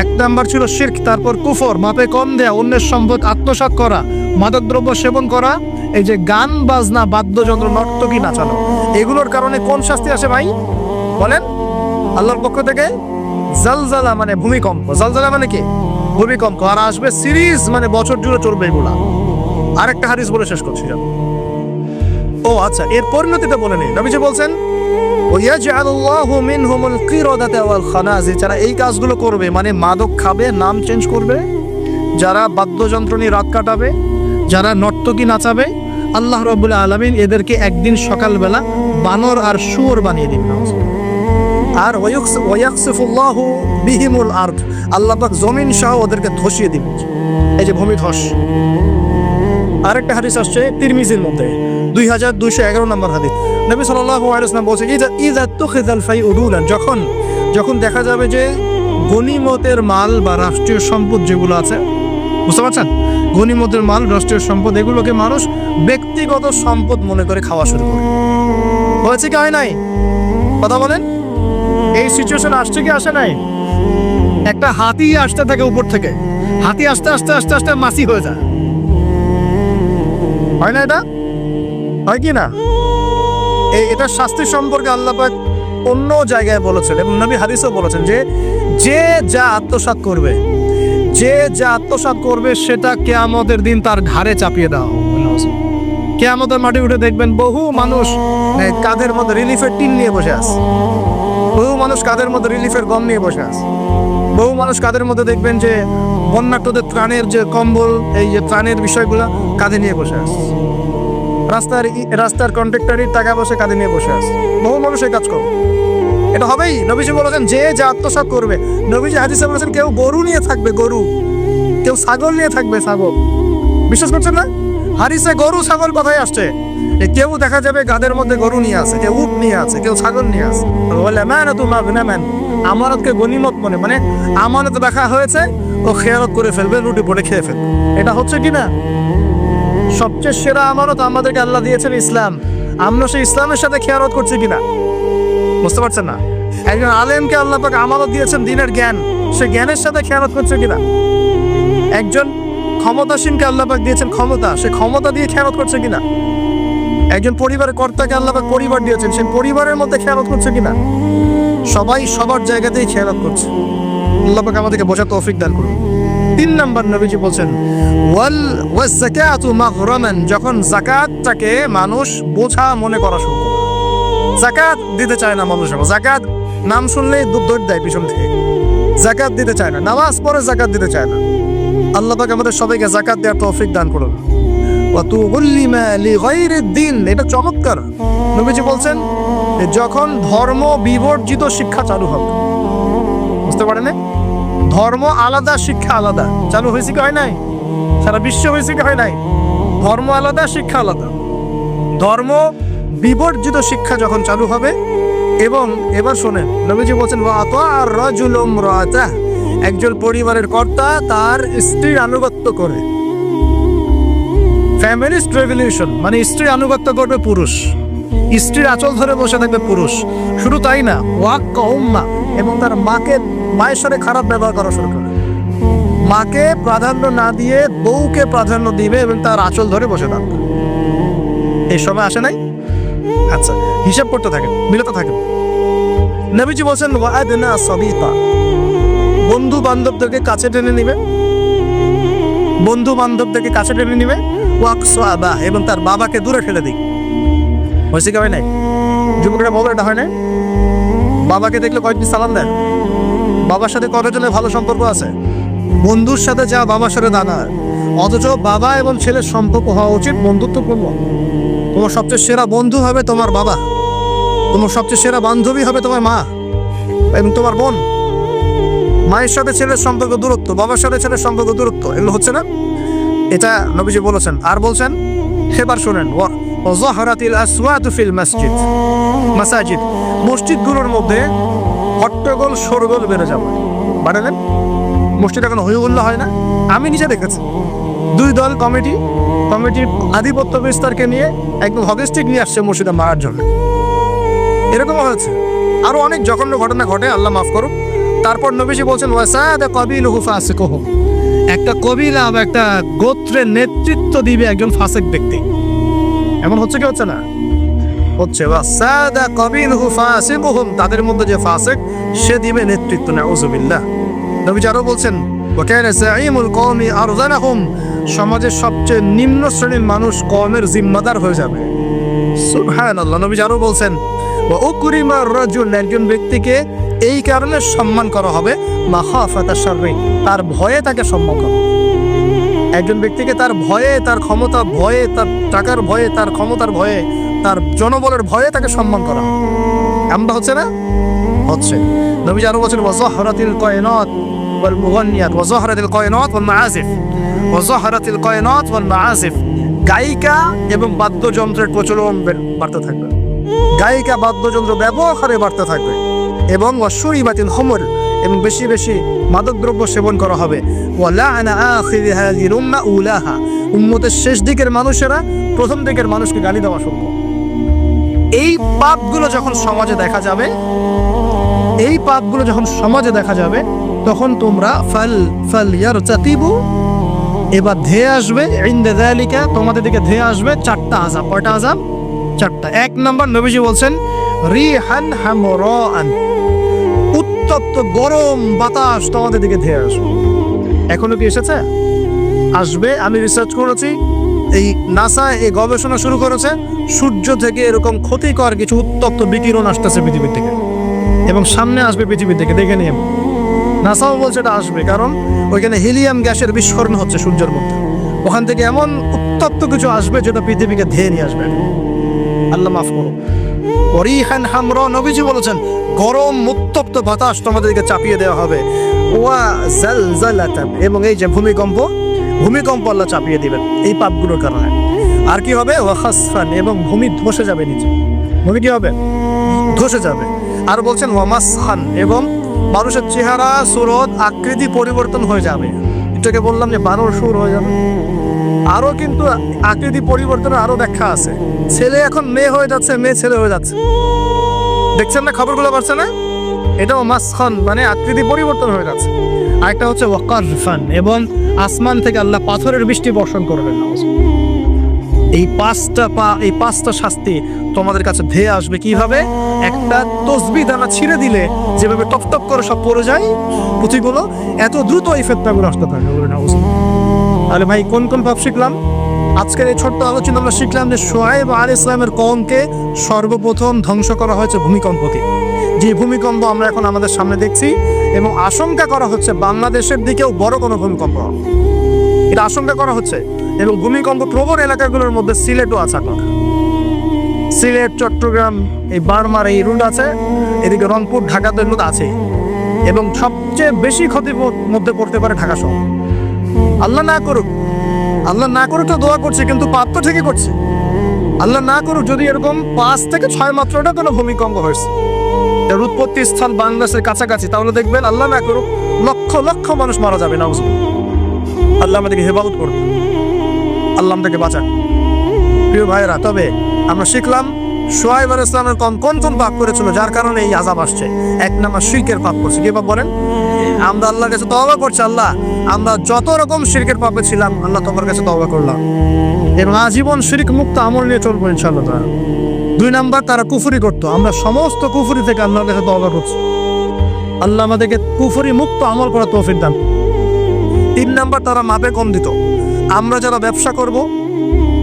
1 নাম্বার ছিল শিরক, তারপর কুফর, মাপে কম দেয়া, অন্যের সম্পদ আত্মসাৎ করা, মাদকদ্রব্য সেবন করা, এই যে গান বাজনা, বাদ্যযন্ত্র, নর্তকী নাচানো, এগুলোর কারণে কোন শাস্তি আসে ভাই বলেন? আল্লাহর পক্ষ থেকে জালজালা মানে ভূমিকম্প। জালজালা মানে কি? ভূমিকম্প। আর আসবে সিরিজ, মানে বছর জুড়ে চলবে এগুলা। আরেকটা হাদিস বলে শেষ করছি। ও আচ্ছা, এর পরিণতিটা বলে নেই। নবীজি বলছেন, ওয়ায়াজআলুল্লাহু মিনহুমুল কিরাদাতা ওয়াল খানাজির, যারা এই কাজগুলো করবে, মানে মাদক খাবে, নাম চেঞ্জ করবে, যারা বাদ্যযন্ত্র নিয়ে রাত কাটাবে, যারা নর্তকী নাচাবে, আল্লাহ রাব্বুল আলামিন এদেরকে একদিন সকালবেলা বানর আর শুয়োর বানিয়ে দিবেন। আর ওয়ায়াকসিফুল্লাহু বিহিমুল আরদ, আল্লাহ পাক জমিন সহ ওদেরকে ধসিয়ে দিবেন। এই যে ভূমিধস। আরেকটা হাদিস আসছে তিরমিজির মধ্যে, 2211 নম্বর হাদিস। নবী সাল্লাল্লাহু আলাইহি ওয়াসাল্লাম বলেছেন, ইযা তুখিযাল ফাইউ দুলান, যখন দেখা যাবে যে গনিমতের মাল বা রাষ্ট্রীয় সম্পদ যেগুলো আছে, বুঝতে পারছেন, গনিমতের মাল, রাষ্ট্রীয় সম্পদ, এগুলোকে মানুষ ব্যক্তিগত সম্পদ মনে করে খাওয়া শুরু করে। হয়েছে কি হয় নাই? কথা বলেন। এই সিচুয়েশন আসছে কি আসে নাই? একটা হাতি আসতে থাকে উপর থেকে, হাতি আস্তে আস্তে আস্তে আস্তে মাছি হয়ে যায়, হয় না? এটা হয় কি না? এটার শাস্তি সম্পর্কে আল্লাহ পাক অন্য জায়গায় বলেছেন এবং নবী হাদিসেও বলেছেন যে যে যা আত্মসাৎ করবে, যে যা আত্মসাৎ করবে সেটা কিয়ামতের দিন তার ঘাড়ে চাপিয়ে দেওয়া হবে। কিয়ামতের মাঠে উঠে দেখবেন বহু মানুষ কাঁধের মধ্যে রিলিফের টিন নিয়ে বসে আছে, বহু মানুষ কাঁধের মধ্যে রিলিফের গম নিয়ে বসে আছে, বহু মানুষ কাঁধের মধ্যে দেখবেন যে বন্যার্তদের ত্রাণের যে কম্বল, এই যে ত্রাণের বিষয়গুলো কাঁধে নিয়ে বসে আছে, রাস্তার কন্ট্রাক্টরের টাকা বসে কাঁধে নিয়ে বসে আছে, বহু মানুষ এই কাজ করবে। এটা হবেই। নবীজি বলেছেন যে যা আত্মসাৎ করবে। নবীজি হাদিসে বলেছেন কেউ গরু নিয়ে থাকবে, গরু, কেউ ছাগল নিয়ে থাকবে, ছাগল। বিশ্বাস করছেন না? হাদিসে গরু ছাগল কথাই আসছে। কেউ দেখা যাবে গাদের মধ্যে গরু নিয়ে আছে, কেউ উট নিয়ে আছে, কেউ ছাগল নিয়ে আছে। আমানতকে গনিমত মানে আমানত রাখা হয়েছে, ও খেয়ালত করে ফেলবে, রুটি পড়ে খেয়ে ফেলবে। এটা হচ্ছে কি না? সবচেয়ে সেরা আমানত আমাদেরকে আল্লাহ দিয়েছেন ইসলাম। আমরা সেই ইসলামের সাথে খেয়ালত করছি কিনা বুঝতে পারছেন না? একজন আলেমকে আল্লাহ পাক আমানত দিয়েছেন দিনের জ্ঞান, সে জ্ঞানের সাথে খেয়ালত করছে কিনা? একজন ক্ষমতাসীনকে আল্লাহ পাক দিয়েছেন ক্ষমতা, সে ক্ষমতা দিয়ে খেয়ালত করছে কিনা? একজন পরিবারের কর্তাকে আল্লাহ পাক পরিবার দিয়েছেন, সে পরিবারের মধ্যে খেয়ালত করছে কিনা? সবাই সবার জায়গাতেই খেয়ালত করছে। আল্লাহ পাক আমাদেরকে বোঝার তৌফিক দান করুন। 3 নম্বর নবীজি বলছেন ওয়াজ-যাকাতু মাগরামান, যখন যাকাতটাকে মানুষ বোঝা মনে করা শুরু করে। যাকাত দিতে চায় না মানুষ, যাকাত নাম শুনলেই দৌড় দেয় পিছন থেকে, যাকাত দিতে চায় না, নামাজ পড়ে যাকাত দিতে চায় না। আল্লাহ পাক আমাদের সবাইকে যাকাত দেওয়ার তৌফিক দান করুন। ওয়া তুউল্লিমা লিগাইরিদ দ্বীন, এটা চমৎকার। নবীজি বলছেন যখন ধর্ম বিবর্জিত শিক্ষা চালু হবে, বুঝতে পারেন? ধর্ম আলাদা, শিক্ষা আলাদা চালু হয়েছে কি হয় নাই? সারা বিশ্ব হয়েছে কি হয় নাই? ধর্ম আলাদা, শিক্ষা আলাদা। ধর্ম বিবর্জিত শিক্ষা যখন চালু হবে, এবং এবার শোনেন নবীজি বলছেন ওয়াতা'আর রাজুলু ইমরাতাহ, একজন পরিবারের কর্তা তার স্ত্রীর আনুগত্য করে। ফ্যামিলিস্ট রেভলিউশন মানে স্ত্রীর আনুগত্য করবে পুরুষ, স্ত্রীর আঁচল ধরে বসে থাকবে পুরুশ। শুধু তাই না, ওয়াক্কা উম্মা, এবং তার মায়ের সাথে খারাপ ব্যবহার করা শুরু করে। মাকে প্রাধান্য না দিয়ে বউকে প্রাধান্য দিবে এবং তার আঁচল ধরে বসে থাকবে। এই সময় আসে নাই? আচ্ছা, হিসাব করতে থাকেন, মিলাতে থাকেন। নবীজি বলছেন ওয়া'আদনা সাবিতা, বন্ধু বান্ধবদেরকে কাছে টেনে নিবে, বন্ধু বান্ধবদেরকে কাছে টেনে নিবে। ওয়াকসাবা, এবং তার বাবাকে দূরে ফেলে দিক। হয়েছে কি হয় নাই? যুবকরা বলে এটা হয় না? বাবাকে দেখলে কয়েকদিন সালাম দেন। বাবার সাথে কতজনের ভালো সম্পর্ক আছে? বন্ধুর সাথে যা বাবার সাথে দাদা, অথচ বাবা এবং ছেলের সম্পর্ক হওয়া উচিত বন্ধুত্বপূর্ণ। তোমার সবচেয়ে সেরা বন্ধু হবে তোমার বাবা, তোমার সবচেয়ে সেরা বান্ধবী হবে তোমার মা এবং তোমার বোন। মায়ের সাথে ছেলের সম্পর্ক দূরত্ব, বাবার সাথে ছেলের সম্পর্ক দূরত্ব, এগুলো হচ্ছে না? এটা নবীজি বলেছেন। আর বলছেন, এবার শোনেন, ওয়াযাহারাতিল আসওয়াতু ফিল মাসাজিদ, মসজিদগুলোর মধ্যে হট্টগোল শোরগোল বেড়ে যাবে। বাড়ালেন মসজিদ এখন হইহুল্লা হয় না? আমি নিজে দেখেছি 2 দল কমিটির আধিপত্য বিস্তারকে নিয়ে একদম হকিস্টিক নিয়ে আসছে মসজিদে মারার জন্য। এরকম হয়েছে। আরো অনেক জঘন্য ঘটনা ঘটে, আল্লাহ মাফ করুক। তারপর নবীজি বলছেন ওয়াসাদা কাবিলুহু ফাসিকুহুম, একটা কবিলা বা একটা গোত্রের নেতৃত্ব দিবে একজন ফাসিক ব্যক্তি। এমন হচ্ছে কি হচ্ছে না? হচ্ছে। ওয়াসাদা কাবিলুহু ফাসিকুহুম, তাদের মধ্যে যে ফাসিক সে দিবে নেতৃত্ব। নাউযুবিল্লাহ। নবীজি আরো বলছেন ওয়াকানা যাঈমুল কওমি আরযানাহুম, সমাজের সবচেয়ে নিম্ন শ্রেণীর মানুষ কওমের জিম্মাদার হয়ে যাবে। সুবহানাল্লাহ। নবীজি আরো বলছেন ওয়া উকরিমার রাজুল, একজন ব্যক্তিকে এই কারণে সম্মান করা হবে মাখাফাতা শাররি, তার ভয়ে তাকে সম্মান করা। একজন ব্যক্তিকে তার ভয়ে, তার ক্ষমতা ভয়ে, তার টাকার ভয়ে, তার ক্ষমতার ভয়ে, তার জনবলের ভয়ে তাকে সম্মান করা। এমনটা হচ্ছে না? হচ্ছে। নবীজি আরো বলছেন ওয়াযাহরাতিল কায়নাত ওয়াল মুগান্নিয়াত, ওয়াযাহরাতিল কায়নাত ওয়াল মাআজিফ, ওয়াযাহরাতিল কায়নাত ওয়াল মাআজিফ, গায়িকা এবং বাদ্যযন্ত্রের প্রচলন বাড়তে থাকবে, গায়িকা বাদ্যযন্ত্র ব্যবহারে বাড়তে থাকবে। এবং ওয়াশুরিবাতিল খামর, এবং বেশি বেশি মাদকদ্রব্য সেবন করা হবে। ওয়ালা'না আখিরি হাযিহিল উম্মাহ উলাহা, উম্মতের শেষ দিকের মানুষেরা প্রথম দিকের মানুষকে গালি দেওয়া শুরু করবে। এই পাপগুলো যখন সমাজে দেখা যাবে, এই পাপগুলো যখন সমাজে দেখা যাবে, তখন তোমরা ফালইয়ারতাকিবু, এবার ধেয়ে আসবে ইনদা যালিকা, তোমাদের দিকে ধেয়ে আসবে 4টা আযাব। কয়টা আযাব? চারটা। 1 নাম্বার নবীজি বলছেন রিহান হামরান, উত্তপ্ত গরম বাতাস তোমাদের দিকে ধেয়ে আসবে। এখনো কি এসেছে? আসবে। আমি রিসার্চ করেছি, এই নাসা এই গবেষণা শুরু করেছে, সূর্য থেকে এরকম ক্ষতিকর কিছু উত্তপ্ত বিকিরণ আসতেছে পৃথিবীর থেকে এবং সামনে আসবে পৃথিবীর থেকে, দেখে নিয়ে। নাসাও বলছে এটা আসবে, কারণ ওইখানে হিলিয়াম গ্যাসের বিস্ফোরণ হচ্ছে সূর্যের মধ্যে। ওখান থেকে এমন উত্তপ্ত কিছু আসবে যেটা পৃথিবীকে ধেয়ে নিয়ে আসবে। আল্লাহ মাফ করো। ওরিহান হামরা, নবীজি বলেছেন গরম উত্তপ্ত বাতাস তোমাদেরকে চাপিয়ে দেওয়া হবে। ওয়া জালজালাতান, এবং এই যে ভূমিকম্প আল্লাহ চাপিয়ে দিবেন এই পাপগুলোর কারণে। আর কি হবে? ওয়া খাসফান, এবং ভূমি ধসে যাবে নিচে। ভূমি কি হবে? ধসে যাবে। আর বলছেন ওয়া মাসখান, এবং মানুষের চেহারা সুরত আকৃতি পরিবর্তন হয়ে যাবে। এটাকে বললাম যে বানর সুর হয়ে যাবে। আরো কিন্তু আকৃতি পরিবর্তনের আরো ব্যাখ্যা আছে। ছেলে এখন মেয়ে হয়ে যাচ্ছে, মেয়ে ছেলে হয়ে যাচ্ছে। দেখছেন না খবরগুলো পাচ্ছে না? এটাও মাসখান, মানে আকৃতি পরিবর্তন হয়ে যাচ্ছে। আরেকটা হচ্ছে ওয়াকারফান, এবং আসমান থেকে আল্লাহ পাথরের বৃষ্টি বর্ষণ করবেন। এই পাঁচটা শাস্তি তোমাদের কাছে ধেয়ে আসবে। কিভাবে? একটা তসবিহ দানা ছিঁড়ে দিলে যেভাবে টপ টপ করে সব পড়ে যায় পুঁথিগুলো, এত দ্রুত এই ফিতনাগুলো আসতে থাকে। তাহলে ভাই কোন কোন পাপ শিখলাম? আজকের এই ছোট্ট আলোচনা আমরা শিখলাম যে শুআয়ব আলাইহিস সালামের কওমকে সর্বপ্রথম ধ্বংস করা হয়েছে ভূমিকম্পকে। যে ভূমিকম্প আমরা এখন আমাদের সামনে দেখছি, এবং আশঙ্কা করা হচ্ছে বাংলাদেশের দিকেও বড় কোনো ভূমিকম্প, এটা আশঙ্কা করা হচ্ছে। এবং ভূমিকম্প প্রবণ এলাকাগুলোর মধ্যে সিলেটও আছে। সিলেট, চট্টগ্রাম, এই বার্মার এই রুট আছে, এদিকে রংপুর, ঢাকাতে রুট আছে। এবং সবচেয়ে বেশি ক্ষতির মধ্যে পড়তে পারে ঢাকা শহর। আল্লাহ না করুক, আল্লাহ না করুক তো দোয়া করছে, কিন্তু পাপ তো ঠিকই করছে। আল্লাহ না করুক যদি এরকম 5 থেকে 6 মাত্রাটা কোনো ভূমিকম্প হয়েছে, এর উৎপত্তি স্থান বাংলাদেশের কাছাকাছি, তাহলে দেখবেন আল্লাহ না করুক লক্ষ লক্ষ মানুষ মারা যাবে। না, আল্লাহ আমাদেরকে হেফাজত করুন, আল্লাহ আমাদেরকে বাঁচান। প্রিয় ভাইয়েরা, তবে আমরা শিখলাম শুআয়ব আলাইহিস সালামের কওম কোন কোন পাপ করেছিল যার কারণে এই আযাব আসছে। 1 নাম্বার শিরকের পাপ করছে। কি পাপ বলেন? আমরা আল্লাহর কাছে তওবা করছি, আল্লাহ আমরা যত রকম শিরকের পাপে ছিলাম আল্লাহ তোমার কাছে তওবা করলাম, এবং আজীবন শিরক মুক্ত আমল নিয়ে চলবো ইনশাআল্লাহ। 2 নাম্বার তারা কুফরি করতো, আমরা সমস্ত কুফরি থেকে আল্লাহর কাছে তওবা করছি, আল্লাহ আমাদেরকে কুফরি মুক্ত আমল করার তৌফিক দান। 3 নাম্বার তারা মাপে কম দিত। আমরা যারা ব্যবসা করব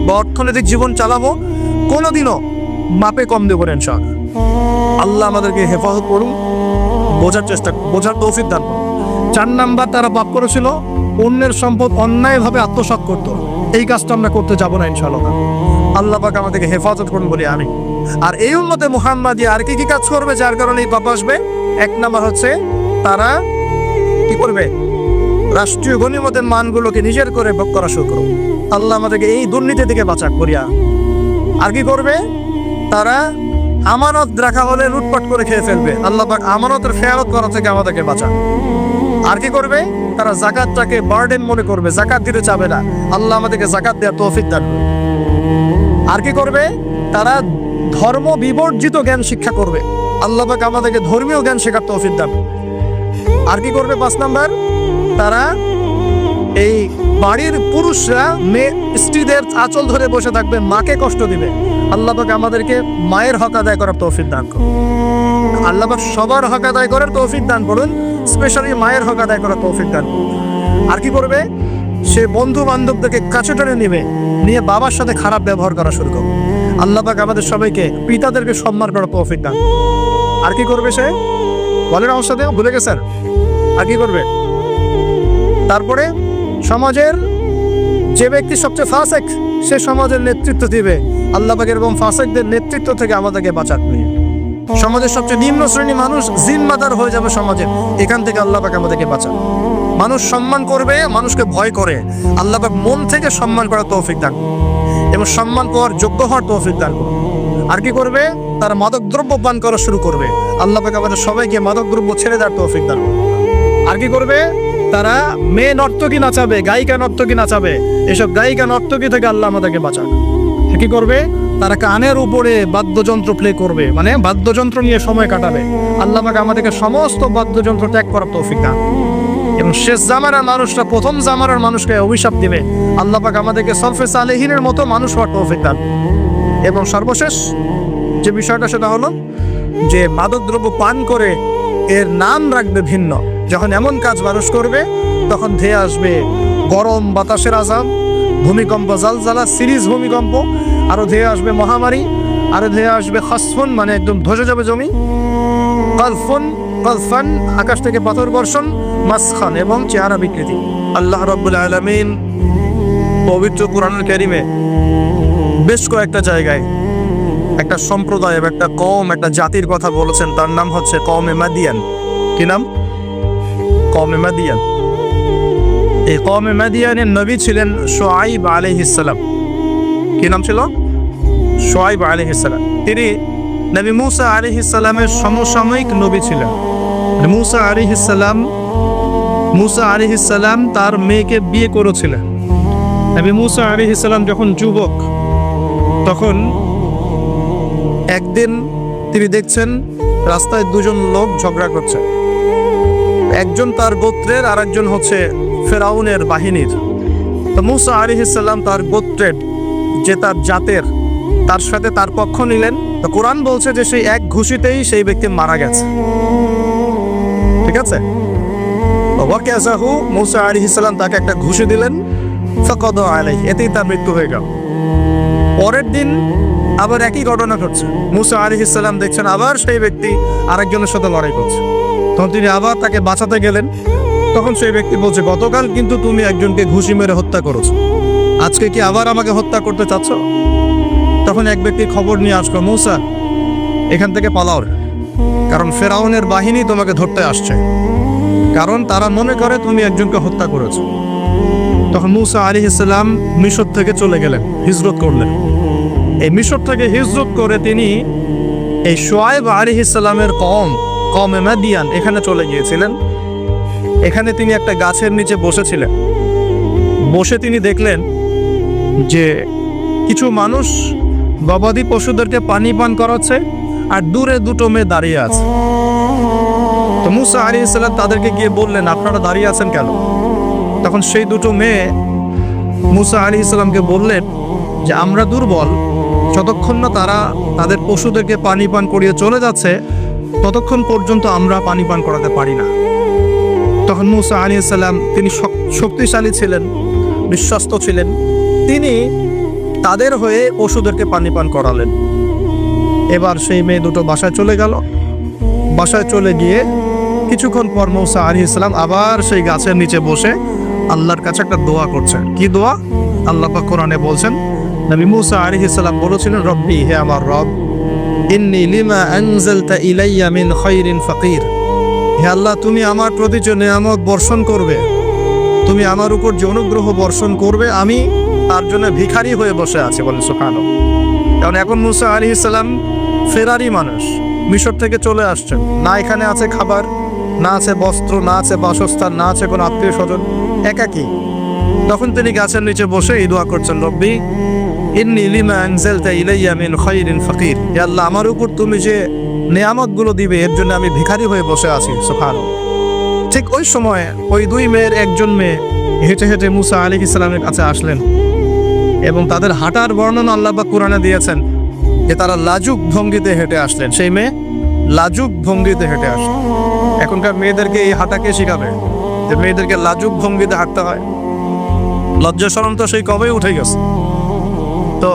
বা অর্থনৈতিক জীবন চালাবো কোনোদিনও মাপে কম দেবো না ইনশাআল্লাহ। আল্লাহ আমাদেরকে হেফাজত করুন, বোঝার তৌফিক দান করুন। 4 নাম্বার তারা পাপ করেছিল অন্যের সম্পদ অন্যায়ভাবে আত্মসাৎ করত। এই কাজটা আমরা করতে যাব না ইনশাআল্লাহ। আল্লাহ পাক আমাদেরকে হেফাজত করুন বলি আমি। আর এই উম্মতে মুহাম্মাদি আর কি কি কাজ করবে যার কারণে এই পাপ আসবে? 1 নাম্বার হচ্ছে তারা কি করবে? রাষ্ট্রীয় গণিমতের মানগুলোকে নিজের করে ভোগ করা শুরু করবে। আল্লাহ আমাদেরকে এই দুর্নীতি থেকে বাঁচাক করিয়া। আর কি করবে? তারা আমানত রাখা হলে লুটপাট করে খেয়ে ফেলবে। আল্লাহ পাক আমানতের খেয়ালত করা থেকে আমাদেরকে বাঁচান। আর কি করবে? তারা যাকাতটাকে বার্ডেন মনে করবে, যাকাত দিতে চাবে না। আল্লাহ আমাদেরকে যাকাত দেওয়ার তৌফিক দান করুন। আর কি করবে? তারা ধর্ম বিবর্জিত জ্ঞান শিক্ষা করবে। আল্লাহ পাক আমাদেরকে ধর্মীয় জ্ঞান শেখার তৌফিক দান। আর কি করবে? 5 নাম্বার, তারা এই বাড়ির পুরুষরা মেয়ে স্ত্রীদের আঁচল ধরে বসে থাকবে, মাকে কষ্ট দিবে। আল্লাহ পাক আমাদেরকে মায়ের হক আদায় করার তৌফিক দান করুন। আল্লাহ পাক সবার হক আদায় করার তৌফিক দান করুন, স্পেশালি মায়ের হক আদায় করার তৌফিক দান করুন। আর কি করবে? সে বন্ধু বান্ধবদেরকে কাছে টেনে নিয়ে বাবার সাথে খারাপ ব্যবহার করা শুরু করবে। আল্লাহ পাক আমাদের সবাইকে পিতাদেরকে সম্মান করার তৌফিক দান। আর কি করবে সে? বলেন আমার সাথে, ভুলে গেছেন? আর কি করবে? তারপরে সমাজের যে ব্যক্তি সবচেয়ে ফাসেক সে সমাজের নেতৃত্ব দিবে। আল্লাহ পাক এরকম ফাসেকদের নেতৃত্ব থেকে আমাদেরকে বাঁচান। সমাজের সবচেয়ে নিম্ন শ্রেণী মানুষ জিম্মাদার হয়ে যাবে সমাজে, এখান থেকে আল্লাহ পাক আমাদেরকে বাঁচান। মানুষ সম্মান করবে, মানুষকে ভয় করে। আল্লাহ পাক মন থেকে সম্মান করার তৌফিক দান এবং সম্মান পাওয়ার যোগ্য হওয়ার তৌফিক দান। আর কি করবে? তারা মাদক দ্রব্য পান করা শুরু করবে। আল্লাহ পাক আমাদের সবাইকে মাদক দ্রব্য ছেড়ে দেওয়ার তৌফিক দান। আর কি করবে? তারা মেয়ে নর্তকী নাচাবে, গায়িকা নর্তকী নাচাবে। এসব গায়িকা নর্তকী থেকে আল্লাহ আমাদেরকে বাঁচান। কি করবে? তারা কানের উপরে বাদ্যযন্ত্র প্লে করবে, মানে বাদ্যযন্ত্র নিয়ে সময় কাটাবে। আল্লাহ পাক আমাদেরকে সমস্ত বাদ্যযন্ত্র ত্যাগ করার তৌফিক দান। এবং শেষ জামানার মানুষরা প্রথম জামানার মানুষকে অভিশাপ দিবে। আল্লাহ পাক আমাদেরকে সলফে সালেহিনের মতো মানুষ হওয়ার তৌফিক দান। এবং সর্বশেষ যে বিষয়টা সেটা হলো যে মাদকদ্রব্য পান করে এর নাম রাখবে ভিন্ন। যখন এমন কাজ মানুষ করবে তখন ধেয়ে আসবে গরম বাতাসের আযাব, ভূমিকম্প, জালজালা, সিরিজ ভূমিকম্প, আরো ধেয়ে আসবে মহামারী, আরো ধেয়ে আসবে খাসফুন মানে একদম ধসে যাবে জমি, কালফান আকাশ থেকে পাথর বর্ষণ, মাসখান এবং চেহারা বিকৃতি। আল্লাহ রাব্বুল আলামিন পবিত্র কুরআনুল কারীমে বেশ কয়েকটা জায়গায় একটা সম্প্রদায়, একটা কওম, একটা জাতির কথা বলেছেন। তার নাম হচ্ছে কওমে মাদিয়ান। কি নাম? কওমে মাদিয়ান। এই কওমে মাদিয়ানের নবী ছিলেন শুআইব আলাইহিস সালাম। কি নাম ছিল? শুআইব আলাইহিস সালাম। তিনি নবী মূসা আলাইহিস সালামের সমসাময়িক নবী ছিলেন। মূসা আলাইহিস সালাম তার মেয়েকে বিয়ে করেছিলেন। নবী মূসা আলাইহিস সালাম যখন যুবক, তখন একদিন তিনি দেখছেন রাস্তায় দুজন লোক ঝগড়া করছে। একজন তার গোত্রের, আর একজন হচ্ছে ফেরাউনের বাহিনীর। তো মূসা আলাইহিস সালাম তার গোত্রের, যে তার জাতের, তার সাথে তার পক্ষ নিলেন। তো কোরআন বলছে যে সেই এক ঘুষিতেই সেই ব্যক্তি মারা গেছে। ঠিক আছে? ওয়াকাযাহু, মূসা আলাইহিস সালাম তাকে একটা ঘুষি দিলেন, ফাকাদা আলাইহি, এতেই তার মৃত্যু হয়ে গেল। পরের দিন আবার একই ঘটনা ঘটছে। মূসা আলাইহিস সালাম দেখছেন আবার সেই ব্যক্তি আরেকজনের সাথে লড়াই করছে। তখন তিনি আবার তাকে বাঁচাতে গেলেন। তখন সেই ব্যক্তি বলছে, গতকাল কিন্তু তুমি একজনকে ঘুষি মেরে হত্যা করেছো, আজকে কি আবার আমাকে হত্যা করতে চাচ্ছ? তখন এক ব্যক্তি খবর নিয়ে আসলো, মূসা এখান থেকে পালাও, কারণ ফেরাউনের বাহিনী তোমাকে ধরতে আসছে, কারণ তারা মনে করে তুমি একজনকে হত্যা করেছো। তখন মূসা আলাইহিস সালাম মিশর থেকে চলে গেলেন, হিজরত করলেন। এই মিশর থেকে হিজরত করে তিনি এই শুআইব আলাইহিস সালামের কওমে মাদিয়ান এখানে চলে গিয়েছিলেন। এখানে তিনি একটা গাছের নিচে বসেছিলেন। বসে তিনি দেখলেন যে কিছু মানুষ গবাদি পশুদেরকে পানি পান করাচ্ছে, আর দূরে দুটো মেয়ে দাঁড়িয়ে আছে। তো মূসা আলাইহিস সালাম তাদেরকে গিয়ে বললেন, আপনারা দাঁড়িয়ে আছেন কেন? তখন সেই দুটো মেয়ে মূসা আলাইহিস সালামকে বললেন যে আমরা দুর্বল, যতক্ষণ না তারা তাদের পশুদেরকে পানি পান করিয়ে চলে যাচ্ছে ততক্ষণ পর্যন্ত আমরা পানি পান করাতে পারি না। তখন মূসা আলাইহিস সালাম, তিনি শক্তিশালী ছিলেন, বিশ্বস্ত ছিলেন, তিনি তাদের হয়ে পশুদেরকে পানি পান করালেন। এবার সেই মেয়ে দুটো বাসায় চলে গেল। বাসায় চলে গিয়ে কিছুক্ষণ পর মূসা আলাইহিস সালাম আবার সেই গাছের নিচে বসে আল্লাহর কাছে একটা দোয়া করছেন। কি দোয়া? আল্লাহ পাক কোরআনে বলছেন, নবী মূসা আলাইহিস সালাম বলেছিলেন, রব্বি, হে আমার রব, ইন্নী লিমা আনজালতা ইলাইয়া মিন খায়রিন ফাকির। হে আল্লাহ, তুমি আমার প্রতি যে নিয়ামত বর্ষণ করবে, তুমি আমার উপর যে অনুগ্রহ বর্ষণ করবে, আমি তার জন্য ভিখারি হয়ে বসে আছি। বলেন সুবহানাল্লাহ। কারণ এখন মূসা আলাইহিস সালাম ফেরারি মানুষ, মিশর থেকে চলে আসছেন, না এখানে আছে খাবার, না আছে বস্ত্র, না আছে বাসস্থান, না আছে কোনো আত্মীয় স্বজন, একাকী। তখন তিনি গাছের নিচে বসে এই দোয়া করছেন, রব্বি ইন্নী লিমা আনজালতা ইলাইয়া মিন খায়রিন ফাকির। হে আল্লাহ, আমার উপর তুমি যে নিয়ামতগুলো দিবে এর জন্য আমি ভিখারি হয়ে বসে আছি। সুবহানাল্লাহ। ঠিক ওই সময় ওই দুই মেয়ের একজন মেয়ে হেঁটে হেঁটে মূসা আলাইহিস সালামের কাছে আসলেন, এবং তাদের হাঁটার বর্ণনা আল্লাহ পাক কোরআনে দিয়েছেন যে তারা লাজুক ভঙ্গিতে হেঁটে আসলেন। সেই মেয়ে লাজুক ভঙ্গিতে হেঁটে আসলেন। এখনকার মেয়েদেরকে এই হাঁটাকে শেখাবে যে মেয়েদেরকে লাজুক ভঙ্গিতে হাঁটতে হয়। লজ্জা শরম তো সেই কবেই উঠে গেছে। তো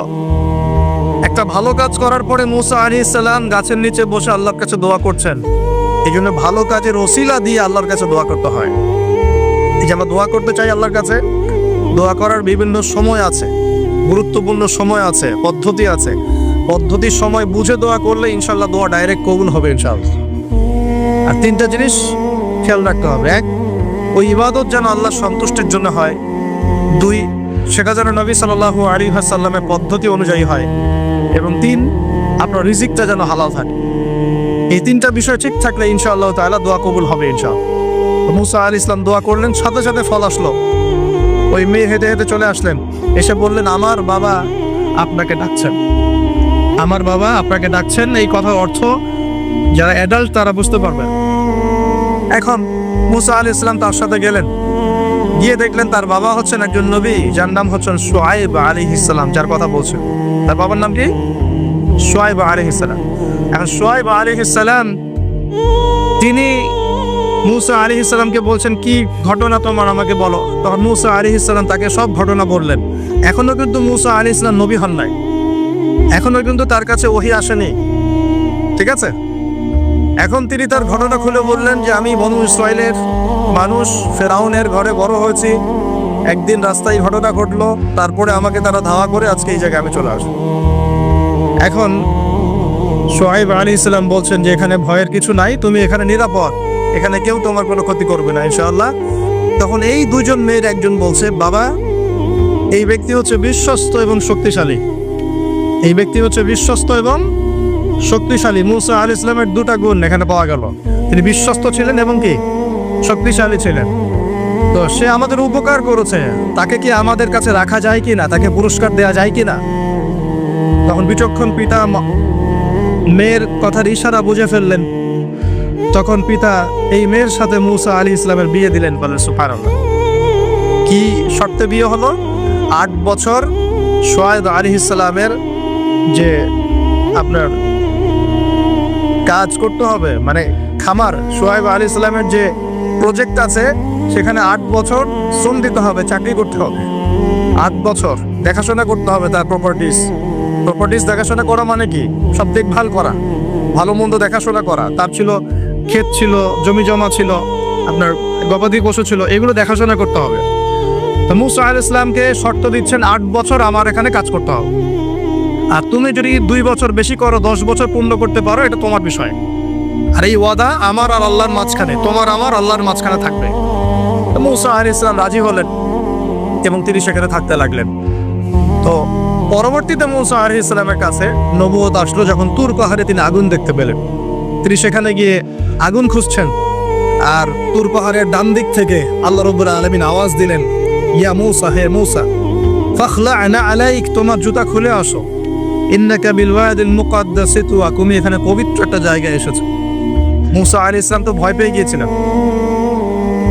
একটা ভালো কাজ করার পরে মূসা আলাইহিস সালাম গাছের নিচে বসে আল্লাহর কাছে দোয়া করছেন। এই জন্য ভালো কাজের ওসিলা দিয়ে আল্লাহর কাছে দোয়া করতে হয়। এই যে আমরা দোয়া করতে চাই আল্লাহর কাছে, দোয়া করার বিভিন্ন সময় আছে, গুরুত্বপূর্ণ সময় আছে, পদ্ধতি আছে। পদ্ধতির সময় বুঝে দোয়া করলে ইনশাল্লাহ দোয়া ডাইরেক্ট কবুল হবে ইনশাআল্লাহ। আর তিনটা জিনিস খেয়াল রাখতে হবে। এক, ওই ইবাদত যেন আল্লাহর সন্তুষ্টির জন্য হয়। দুই, সেটা যেন নবী সাল্লাল্লাহু আলাইহি ওয়াসাল্লামের পদ্ধতি অনুযায়ী হয়। এবং তিন, আপনার রিজিকটা যেন হালাল থাকে। এই তিনটা বিষয় ঠিক থাকলে ইনশাআল্লাহ তাআলা দোয়া কবুল হবে ইনশাআল্লাহ। মূসা আলাইহিস সালাম দোয়া করলেন, সাথে সাথে ফল আসলো। ওই মেয়ে হেঁটে হেঁটে চলে আসলেন, এসে বললেন, আমার বাবা আপনাকে ডাকছেন, আমার বাবা আপনাকে ডাকছেন। এই কথার অর্থ যারা অ্যাডাল্ট তারা বুঝতে পারবেন। এখন মূসা আলাইহিস সালাম তার সাথে গেলেন, গিয়ে দেখলেন তার বাবা হচ্ছেন একজন নবী, যার নাম হচ্ছেন শুআয়ব আলাইহিস সালাম, যার কথা বলছেন। তার বাবার নাম কি? শুআয়ব আলাইহিস সালাম। এখন শুআয়ব আলাইহিস সালাম তিনি মূসা আলাইহিস সালামকে বলছেন, কি ঘটনা তোমার আমাকে বলো। তখন মূসা আলাইহিস সালাম তাকে সব ঘটনা বললেন। এখনো কিন্তু মূসা আলাইহিস সালাম নবী হন নাই, এখনো কিন্তু তার কাছে ওহী আসেনি, ঠিক আছে। এখন তিনি তার ঘটনা খুলে বললেন যে আমি বনু ইসরাইলের মানুষ, ফেরাউনের ঘরে বড় হয়েছি, একদিন রাস্তায় ঘটনা ঘটলো, তারপরে আমাকে তারা ধাওয়া করে আজকে এই জায়গায় আমি চলে আসি। এখন শুআয়ব আলাইহিস সালাম বলছেন যে এখানে ভয়ের কিছু নাই, তুমি এখানে নিরাপদ, এখানে কেউ তোমার কোনো ক্ষতি করবে না ইনশাআল্লাহ। তখন এই দুইজন মেয়ের একজন বলছে, বাবা এই ব্যক্তি হচ্ছে বিশ্বস্ত এবং শক্তিশালী, এই ব্যক্তি হচ্ছে বিশ্বস্ত এবং শক্তিশালী। মূসা আলাইহিস সালামের দুটা গুণ এখানে পাওয়া গেল, তিনি বিশ্বস্ত ছিলেন এবং কি শক্তিশালী ছিলেন। তো সে আমাদের উপকার করেছে, তাকে কি আমাদের কাছে রাখা যায় কি না, তাকে পুরস্কার দেওয়া যায় কি না। তখন বিচক্ষণ পিতা মেয়ের কথার ইশারা বুঝে ফেললেন। তখন পিতা এই মেয়ের সাথে মূসা আলাইহিস সালামের বিয়ে দিলেন। বলেন সুবহানাল্লাহ। কি শর্তে বিয়ে হলো? 8 বছর শুআয়ব আলাইহিস সালামের যে আপনার কাজ করতে হবে, মানে খামার, শুআয়ব আলাইহিস সালামের যে প্রজেক্ট আছে সেখানে 8 বছর শ্রম দিতে হবে, চাকরি করতে হবে। 8 বছর দেখাশোনা করতে হবে তার প্রপার্টিস দেখাশোনা করা মানে কি? সব দেখভাল করা, ভালো মন্দ দেখাশোনা করা। তার ছিল ক্ষেত, ছিল জমি জমা, ছিল আপনার গবাদি পশু ছিল, এগুলো দেখাশোনা করতে হবে। তো মূসা আলাইহিস সালামকে শর্ত দিচ্ছেন 8 বছর আমার এখানে কাজ করতে হবে, আর তুমি যদি 2 বছর বেশি করো, 10 বছর পূর্ণ করতে পারো, এটা তোমার বিষয়। আর এই ওয়াদা আমার আর আল্লাহর মাঝখানে, তোমার আমার আল্লাহর মাঝখানে থাকবে। মূসা আলাইহিস সালাম রাজি হলেন এবং তিনি সেখানে থাকতে লাগলেন। তো পরবর্তীতে মূসা আলাইহিস সালামের কাছে নবুয়ত আসলো যখন তুর পাহাড়ে তিনি আগুন দেখতে পেলেন। তিনি সেখানে গিয়ে আগুন খুঁজছেন, আর তুর পাহাড়ের ডান দিক থেকে আল্লাহ রাব্বুল আলামিন আওয়াজ দিলেন, ইয়া মূসা, হে মূসা, ফাখলা'না আলাইক, তোমার জুতা খুলে আসো, ইন্নাকা বিল ওয়াদিল মুকাদ্দাসি তুয়া, তুমি এখানে পবিত্র একটা জায়গায় এসেছো। মূসা আলাইহিস সালাম তো ভয় পেয়ে গিয়েছিলেন।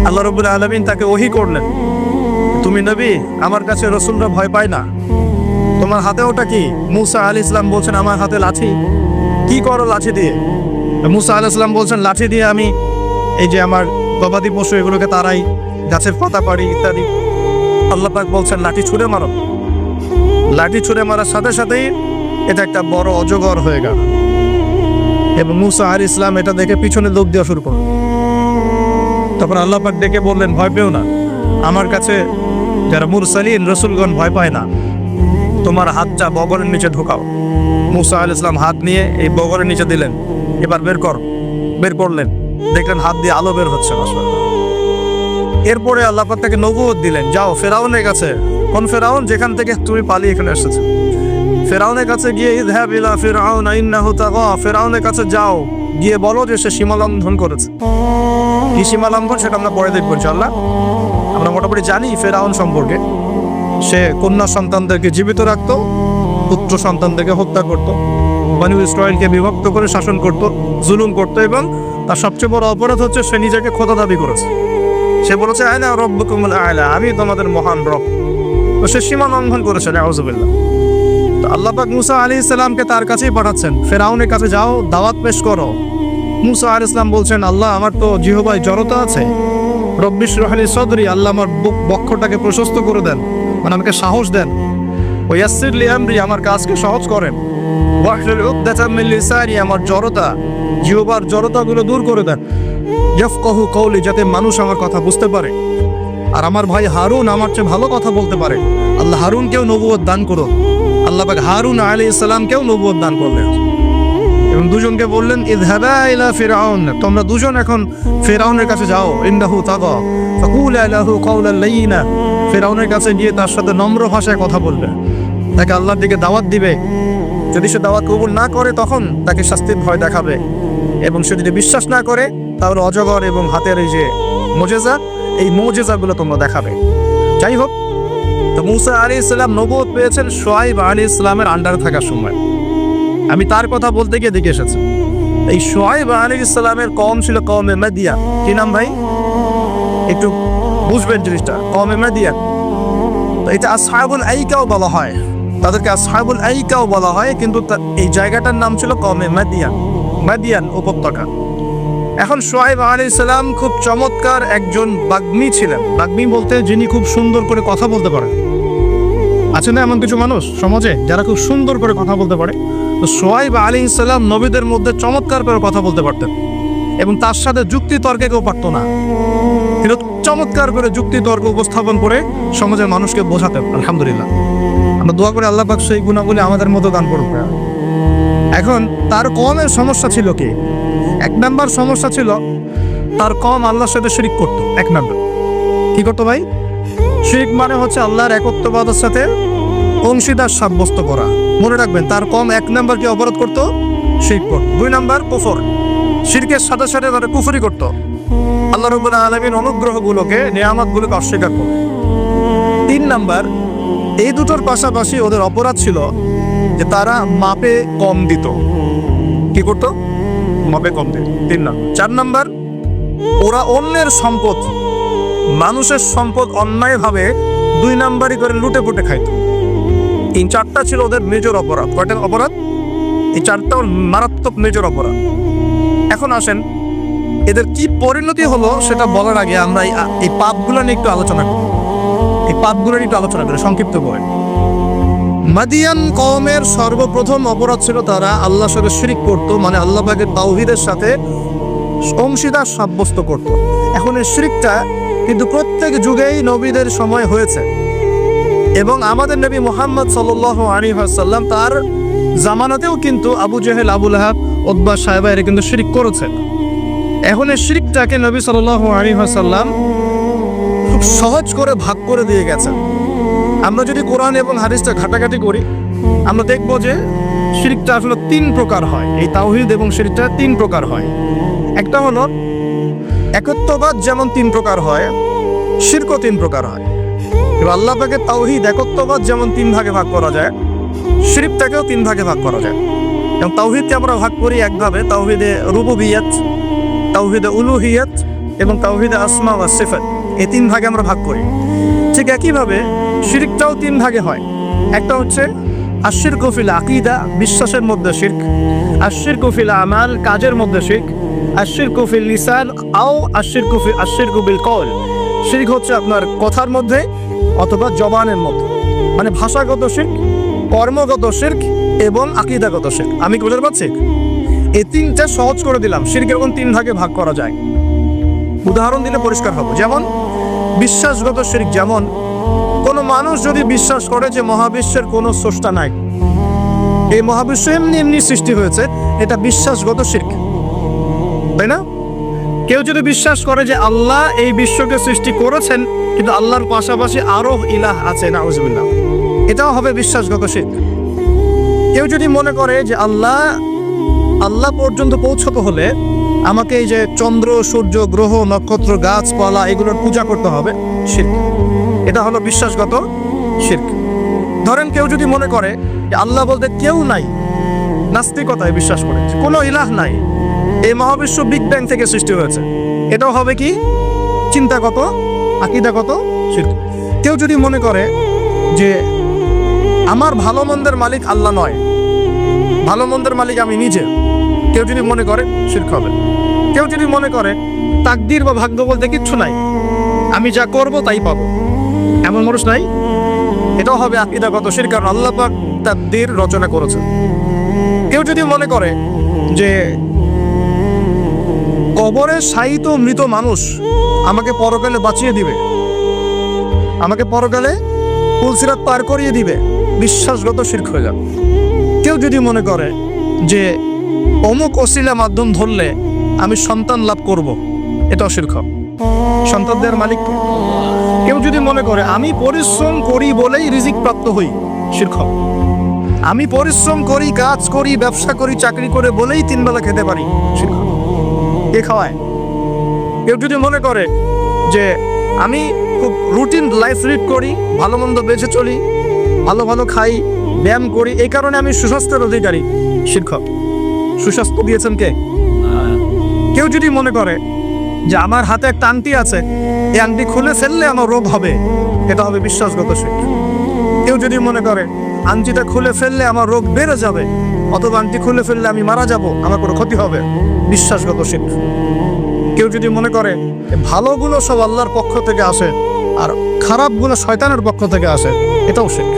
আল্লাহ রাব্বুল আলামিন তাকে ওহী করলেন, তুমি নবী, আমার কাছে রাসূলরা ভয় পায় না, তোমার হাতে ওটা কি? মূসা আলাইহিস সালাম বলছেন, আমার হাতে লাঠি। কি করো লাঠি দিয়ে? মূসা আলাইহিস সালাম বলছেন, লাঠি দিয়ে আমি এই যে আমার গবাদি পশু এগুলোকে তাড়াই, গাছের পাতা পাড়ি ইত্যাদি। আল্লাহ পাক বলছেন, লাঠি ছুঁড়ে মারো। লাঠি ছুঁড়ে মারার সাথে সাথেই এটা একটা বড় অজগর হয়ে গেল, এবং মূসা আলাইহিস সালাম এটা দেখে পিছনে দৌড় দেওয়া শুরু করল। তখন আল্লাহ পাক ডেকে বললেন, ভয় পেও না, আমার কাছে যারা মুরসালিন রাসূলগণ ভয় পায় না, তোমার হাতটা বগলের নিচে ঢোকাও। মূসা আলাইহিস সালাম হাত নিয়ে এই বগলের নিচে দিলেন, এবার বের করলেন, দেখলেন হাত দিয়ে আলো বের হচ্ছে। এরপরে আল্লাহ পাক তাকে নবুয়ত দিলেন, যাও ফেরাউনের কাছে। কোন ফেরাউন? যেখান থেকে তুমি পালিয়ে এখানে এসেছো, ফেরাউনের কাছে গিয়ে ইযহাব ইলা ফিরআউন ইন্নাহু তাগা, ফেরাউনের কাছে যাও, গিয়ে বলো যে সে সীমালঙ্ঘন করেছে। কি সীমালঙ্ঘন সেটা আমরা পরে দেখবো ইনশাআল্লাহ। আমরা মোটামুটি জানি ফেরাউন সম্পর্কে, সে কন্যা সন্তানদেরকে জীবিত রাখত, পুত্র সন্তানদেরকে হত্যা করত, বনু ইসরাইলকে বিভক্ত করে শাসন করত, জুলুম করত, এবং তার সবচেয়ে বড় অপরাধ হচ্ছে সে নিজেকে খোদা দাবি করেছে। সে বলেছে, আয়না রব্বুকুমুল আ'লা, আমি তোমাদের মহান রব। তো সে সীমা লঙ্ঘন করেছে, নাউযুবিল্লাহ। তো আল্লাহ পাক মূসা আলাইহিস সালামকে তার কাছেই পাঠাচ্ছেন, ফেরাউনের কাছে যাও, দাওয়াত পেশ করো। মূসা আলাইহিস সালাম বলছেন, আল্লাহ আমার তো জিহ্বায় জড়তা আছে, রব্বি ইশরাহ লি সাদরি, আল্লাহ আমার বক্ষটাকে প্রশস্ত করে দেন, মানে আমাকে সাহস দেন। ওয়া ইয়াসসির লি আমরি, আমার কাজকে সহজ করেন। ওয়াহলুল উকদাতাম মিন লিসানি, আমার জড়তা, জিহ্বার জড়তাগুলো দূর করে দেন। ইয়াফকাহু কওলি, যাতে মানুষ আমার কথা বুঝতে পারে, আর আমার ভাই হারুন আমার চেয়ে ভালো কথা বলতে পারে। আল্লাহ হারুনকেও নবুয়ত দান করো। আল্লাহ পাক হারুন আলাইহিস সালামকেও নবুয়ত দান করলেন, এবং দুজনকে বললেন, ইযহাবা ইলা ফিরআউন, তোমরা দুজন এখন ফিরআউনের কাছে যাও, ইন্নাহু তাগা, ফাকুলা লাহু কাওলান লাইয়িনা, ফিরআউনের কাছে গিয়ে তার সাথে নম্র ভাষায় কথা বলবে, তাকে আল্লাহর দিকে দাওয়াত দিবে। যদি সে দাওয়াত কবুল না করে তখন তাকে শাস্তির ভয় দেখাবে, এবং সে যদি বিশ্বাস না করে তাহলে অজগর এবং হাতের এই যে মুজিজা, এই মুজিজাগুলো তোমরা দেখাবে। যাই হোক, তো মূসা আলাইহিস সালাম নবুয়ত পেয়েছেন শুআয়ব আলাইহিস সালামের আন্ডারে থাকার সময়। আমি তার কথা বলতে গিয়ে দেখে এসেছি, এই শুআয়ব আলাইহিস সালামের কওম ছিল কওমে মাদিয়ান। কি নাম ভাই? একটু বুঝবেন জিনিসটা, কওমে মাদিয়ান। তো এটা আসহাবুল আইকাও বলা হয়, তাদেরকে আসহাবুল আইকাও বলা হয়, কিন্তু এই জায়গাটার নাম ছিল কওমে মাদিয়ান, মাদিয়ান উপত্যকা। এখন শুআয়ব আলাইহিস সালাম খুব চমৎকার একজন বাগ্মী ছিলেন। বাগ্মী বলতে যিনি খুব সুন্দর করে কথা বলতে পারেন। আছে না এমন কিছু মানুষ সমাজে যারা খুব সুন্দর করে কথা বলতে পারে? তো শুআয়ব আলাইহিস সালাম নবীদের মধ্যে চমৎকার করে কথা বলতে পারতেন এবং তার সাথে যুক্তি তর্কে কেউ পারতো না। কিন্তু চমৎকার করে যুক্তি তর্ক উপস্থাপন করে সমাজের মানুষকে বোঝাতেন। আলহামদুলিল্লাহ, আমরা দোয়া করে আল্লাহ পাক সেই গুণাবলী আমাদের মতো দান করবে। এখন তার কওমের সমস্যা ছিল কি? এক নাম্বার সমস্যা ছিল তার কওম আল্লাহর সাথে শিরক করত। এক নাম্বার কি করতো ভাই? শিরক মানে হচ্ছে আল্লাহর একত্ববাদের সাথে অংশীদার সাব্যস্ত করা। মনে রাখবেন, তার কওম এক নাম্বার কি অপরাধ করত? শিরক করত। দুই নাম্বার কুফর, শিরকের সাথে সাথে তারা কুফরি করত, আল্লাহ রাব্বুল আলামিন অনুগ্রহগুলোকে, নিয়ামতগুলোকে অস্বীকার করত। তিন নাম্বার, এই দুটোর পাশাপাশি ওদের অপরাধ ছিল যে তারা মাপে কম দিত। কি করতো? মাপে কম দিত। তিন নাম্বার। চার নাম্বার, ওরা অন্যের সম্পদ, মানুষের সম্পদ অন্যায়ভাবে দুই নাম্বারই করে লুটে পুটে খাইত। এই চারটা ছিল ওদের মেজর অপরাধ। কয়টা অপরাধ? এই চারটা মারাত্মক মেজর অপরাধ। এখন আসেন, এদের কি পরিণতি হলো সেটা বলার আগে আমরা এই পাপগুলো নিয়ে একটু আলোচনা করি। এই পাপগুলো নিয়ে একটু আলোচনা করি সংক্ষিপ্ত করে। মাদিয়ান কওমের সর্বপ্রথম অপরাধ ছিল তারা আল্লাহর সাথে শিরক করত, মানে আল্লাহ পাকের তাওহীদের সাথে অংশীদার সাব্যস্ত করত। এখন এই শিরকটা কিন্তু প্রত্যেক যুগেই নবীদের সময় হয়েছে এবং আমাদের নবী মুহাম্মদ সাল্লাল্লাহু আলাইহি ওয়াসাল্লাম তার জামানাতেও কিন্তু আবু জেহেল, আবু লাহাব, উতবা, সায়বা এরা কিন্তু শিরক করেছে। এখন এই শিরকটাকে নবী সাল্লাল্লাহু আলাইহি ওয়াসাল্লাম খুব সহজ করে ভাগ করে দিয়ে গেছেন। আমরা যদি কোরআন এবং হাদিসটা ঘাটাঘাটি করি, আমরা দেখব যে শিরকটা আসলে তিন প্রকার হয়। এই তাওহীদ এবং শিরকটা তিন প্রকার হয়। একটা হলো একত্ববাদ, যেমন তিন প্রকার হয়, শিরকও তিন প্রকার হয়। এবার আল্লাহ পাকের তাওহীদ একত্ববাদ যেমন তিন ভাগে ভাগ করা যায়, শিরকটাকেও তিন ভাগে ভাগ করা যায়। এবং তাওহীদকে আমরা ভাগ করি একভাবে, তাওহীদে রুবুবিয়্যাত, তাওহীদে উলুহিয়্যাত এবং তাওহীদে আসমা ওয়া সিফাত। এই তিন ভাগে আমরা ভাগ করি। ঠিক একইভাবে শিরকটাও তিন ভাগে হয়। একটা হচ্ছে আশশিরকু ফিল আকীদা, বিশ্বাসের মধ্যে শিরক। আশশিরকু ফিল আমাল, কাজের মধ্যে শিরক। আশশিরকু ফিল লিসান আও আশশিরকু বিল কওল, শিরক হচ্ছে আপনার কথার মধ্যে অথবা জবানের মধ্যে, মানে ভাষাগত শিরক, কর্মগত শিরক এবং আকীদাগত শিরক। আমি কি বুঝতে পারছি? এই তিনটা সহজ করে দিলাম। শিরক এবং তিন ভাগে ভাগ করা যায়। উদাহরণ দিলে পরিষ্কার হবে। যেমন বিশ্বাসগত শিরক, যেমন কোনো মানুষ যদি বিশ্বাস করে যে মহাবিশ্বের কোনো স্রষ্টা নাই, এই মহাবিশ্ব এমনি এমনি সৃষ্টি হয়েছে, এটা বিশ্বাসগত শিরক, তাই না? কেউ যদি বিশ্বাস করে যে আল্লাহ এই বিশ্বকে সৃষ্টি করেছেন কিন্তু আল্লাহর পাশাপাশি আরো ইলাহ আছে, নাউজুবিল্লাহ, এটাও হবে বিশ্বাসগত শিরক। কেউ যদি মনে করে যে আল্লাহ পর্যন্ত পৌঁছতে হলে আমাকে এই যে চন্দ্র, সূর্য, গ্রহ, নক্ষত্র, গাছপালা এগুলোর পূজা করতে হবে, শিরক। এটা হলো বিশ্বাসগত শিরক। ধরেন কেউ যদি মনে করে যে আল্লাহ বলতে কেউ নাই, নাস্তিকতায় বিশ্বাস করে, কোনো ইলাহ নাই, এই মহাবিশ্ব বিগ ব্যাং থেকে সৃষ্টি হয়েছে, এটাও হবে কি? চিন্তাগত, আকীদাগত শিরক। কেউ যদি মনে করে যে আমার ভালো মন্দের মালিক আল্লাহ নয়, ভালো মন্দের মালিক আমি নিজে, কেউ যদি মনে করে, শিরক হবে। কেউ যদি মনে করে তাকদীর বা ভাগ্য বলতে কিচ্ছু নাই, আমি যা করব তাই পাবো, এমন মানুষ নাই, এটাও হবে আকীদাগত শিরক, কারণ আল্লাহ পাক তাকদীর রচনা করেছেন। কেউ যদি মনে করে যে কবরে শায়িত মৃত মানুষ আমাকে পরকালে বাঁচিয়ে দিবে, আমাকে পরকালে পুলসিরাত পার করিয়ে দিবে, বিশ্বাসগত শিরক হয়ে যাবে। কেউ যদি মনে করে যে অমুক ওসিলা মাধ্যম ধরলে আমি সন্তান লাভ করব, এটাও শিরক হবে। সন্তান দেওয়ার মালিক কে? কেউ যদি মনে করে আমি পরিশ্রম করি বলেই রিজিক প্রাপ্ত হই, শিরক হবে। আমি পরিশ্রম করি, কাজ করি, ব্যবসা করি, চাকরি করে বলেই তিন বেলা খেতে পারি, শিরক হবে। কে খাওয়ায়? কেউ যদি মনে করে যে আমি খুব রুটিন লাইফ লিড করি, ভালো মন্দ বেঁচে চলি, ভালো ভালো খাই, ব্যায়াম করি, এই কারণে আমি সুস্বাস্থ্যের অধিকারী, শিরক হবে। সুস্বাস্থ্য দিয়েছেন কে? কেউ যদি মনে করে যে আমার হাতে একটা আংটি আছে, এই আংটি খুলে ফেললে আমার রোগ হবে, এটা হবে বিশ্বাসগত শিরক। কেউ যদি মনে করে আংটিটা খুলে ফেললে আমার রোগ বেড়ে যাবে, অথবা আংটি খুলে ফেললে আমি মারা যাব, আমার কোনো ক্ষতি হবে, বিশ্বাসগত শিরক। কেউ যদি মনে করে ভালোগুলো সব আল্লাহর পক্ষ থেকে আসে আর খারাপগুলো শয়তানের পক্ষ থেকে আসে, এটাও শিরক।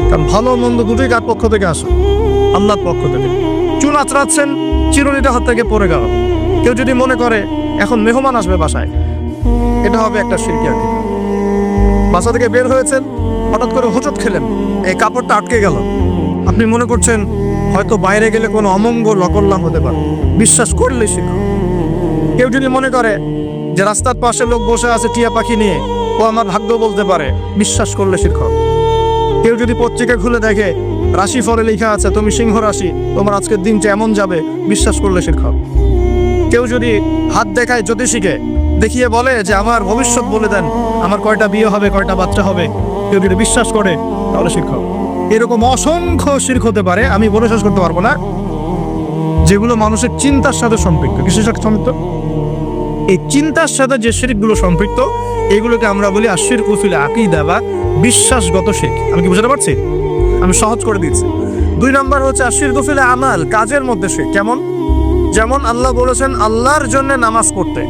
কারণ ভালো মন্দ দুটোই কার পক্ষ থেকে আসে? আল্লাহর পক্ষ থেকে। চুল আঁচড়াচ্ছেন, চিরুনিটা হাত থেকে পড়ে গেল। কেউ যদি মনে করে এখন মেহমান আসবে বাসায়, এটা হবে একটা শিরকি আকীদা। বাসা থেকে বের হয়েছেন, হঠাৎ করে হোঁচট খেলেন, এই কাপড়টা আটকে গেল, আপনি মনে করছেন হয়তো বাইরে গেলে কোনো অমঙ্গল অকল্যাণ হতে পারে, বিশ্বাস করলে শিরক। কেউ যদি মনে করে যে রাস্তার পাশে লোক বসে আছে টিয়া পাখি নিয়ে, ও আমার ভাগ্য বলতে পারে, বিশ্বাস করলে শিরক। কেউ যদি পত্রিকা খুলে দেখে রাশি ফলে লেখা আছে তুমি সিংহ রাশি, তোমার আজকের দিনটা এমন যাবে, বিশ্বাস করলে শিরক। কেউ যদি হাত দেখায় জ্যোতিষীকে, দেখিয়ে বলে যে আমার ভবিষ্যৎ বলে দেন, আমার কয়টা বিয়ে হবে, কয়টা বাচ্চা হবে, কেউ যদি বিশ্বাস করে, তাহলে শিরক। এরকম অসংখ্য শিরক হতে পারে, আমি বলে শেষ করতে পারবো না, যেগুলো মানুষের চিন্তার সাথে সম্পৃক্ত। কিসের সাথে সম্পৃক্ত? এই চিন্তার সাথে যে শিরকগুলো সম্পৃক্ত, এগুলোকে আমরা বলি আশিরকু ফিল আকীদা বা বিশ্বাসগত শিরক। আমি কি বুঝতে পারছি? আমি সহজ করে দিচ্ছি। 2 নম্বর হচ্ছে আশিরকু ফিল আমাল, কাজের মধ্যে শিরক। কেমন? যেমন আল্লাহ বলেছেন আল্লাহর জন্য নামাজ পড়তে,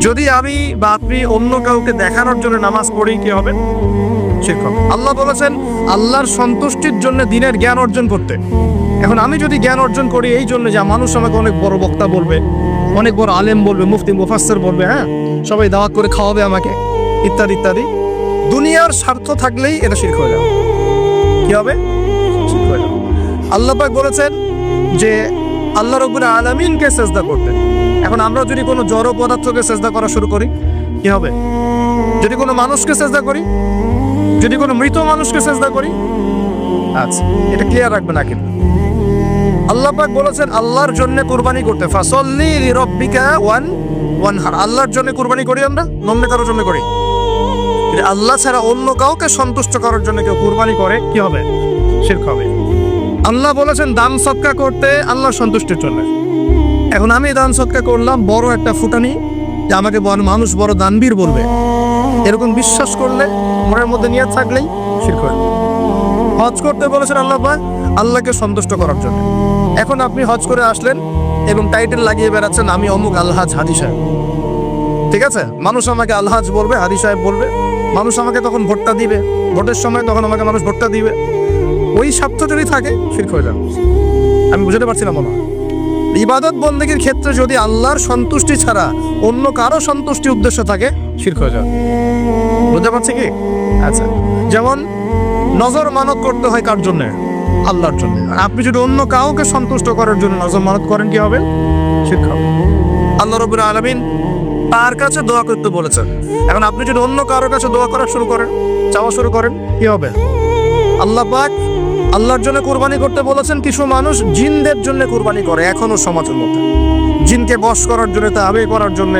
যদি আমি বা আপনি অন্য কাউকে দেখানোর জন্য নামাজ পড়ি, কি হবে? শিরক হবে। আল্লাহ বলেছেন আল্লাহর সন্তুষ্টির জন্য দিনের জ্ঞান অর্জন করতে, এখন আমি যদি জ্ঞান অর্জন করি এই জন্য যে মানুষ আমাকে অনেক বড় বক্তা বলবে, অনেক বড় আলেম বলবে, মুফতি মুফাসসির বলবে, হ্যাঁ সবাই দাওয়াত করে খাওয়াবে আমাকে, ইত্যাদি ইত্যাদি, দুনিয়ার স্বার্থ থাকলেই এটা শিরক হয়ে যাবে। কি হবে? শিরক হয়ে যাবে। আল্লাহ পাক বলেছেন যে আল্লাহ রাব্বুল আলামিনকে সিজদা করতে, এখন আমরা যদি কোনো জড় পদার্থকে সিজদা করা শুরু করি, কি হবে? যদি কোনো মানুষকে সিজদা করি, যদি কোনো মৃত মানুষকে সিজদা করি, আচ্ছা এটা ক্লিয়ার রাখবেন না কিন্তু আল্লাহ পাক বলেছেন আল্লাহর জন্য কুরবানি করতে, ফাসল্লি লিরাব্বিকা ওয়ানহার। আল্লাহর জন্য কুরবানি করি আমরা, অন্য কারোর জন্য করি? আল্লাহ ছাড়া অন্য কাউকে সন্তুষ্ট করার জন্য কেউ কুরবানি করে, কি হবে? শিরক হবে। আল্লাহ বলেছেন দান সদকা করতে আল্লাহর সন্তুষ্টির জন্য, এখন আমি দান সদকা করলাম, বড় একটা ফুটানি যে আমাকে মানুষ বড় দানবীর বলবে, এরকম বিশ্বাস করলে, মনের মধ্যে নিয়ত থাকলেই শিরক হবে। হজ করতে বলেছেন আল্লাহ পাক আল্লাহকে সন্তুষ্ট করার জন্য, এখন আপনি হজ করে আসলেন এবং টাইটেল লাগিয়ে বেড়াচ্ছেন আমি অমুক আলহাজ হাদি সাহেব, ঠিক আছে? মানুষ আমাকে আলহাজ বলবে, হাদি সাহেব বলবে, মানুষ আমাকে তখন ভোটটা দিবে, ভোটের সময় তখন আমাকে মানুষ ভোটটা দিবে, ওই স্বার্থ যদি থাকে শিরক হয়ে যাবে। আমি বুঝতে পারছি না মনে হয়। ইবাদত বন্দেগীর ক্ষেত্রে যদি আল্লাহর সন্তুষ্টি ছাড়া অন্য কারো সন্তুষ্টি উদ্দেশ্য থাকে, শিরক হয়ে যাবে। বুঝতে পারছি কি? আচ্ছা, যেমন নজর মানত করতে হয় কার জন্য? আল্লাহর জন্য। আপনি যদি অন্য কাউকে সন্তুষ্ট করার জন্য নজর মানত করেন, কি হবে? শিরক হবে। আল্লাহ রাব্বুল আলামিন তার কাছে দোয়া করতে বলেছেন, এখন আপনি যদি অন্য কারোর কাছে দোয়া করা শুরু করেন, চাওয়া শুরু করেন, কি হবে? আল্লাহ পাক আল্লাহর জন্য কুরবানি করতে বলেছেন, কিছু মানুষ জিনদের জন্য কুরবানি করে এখনো সমাজের মধ্যে, জিনকে বশ করার জন্য, তাবে করার জন্য,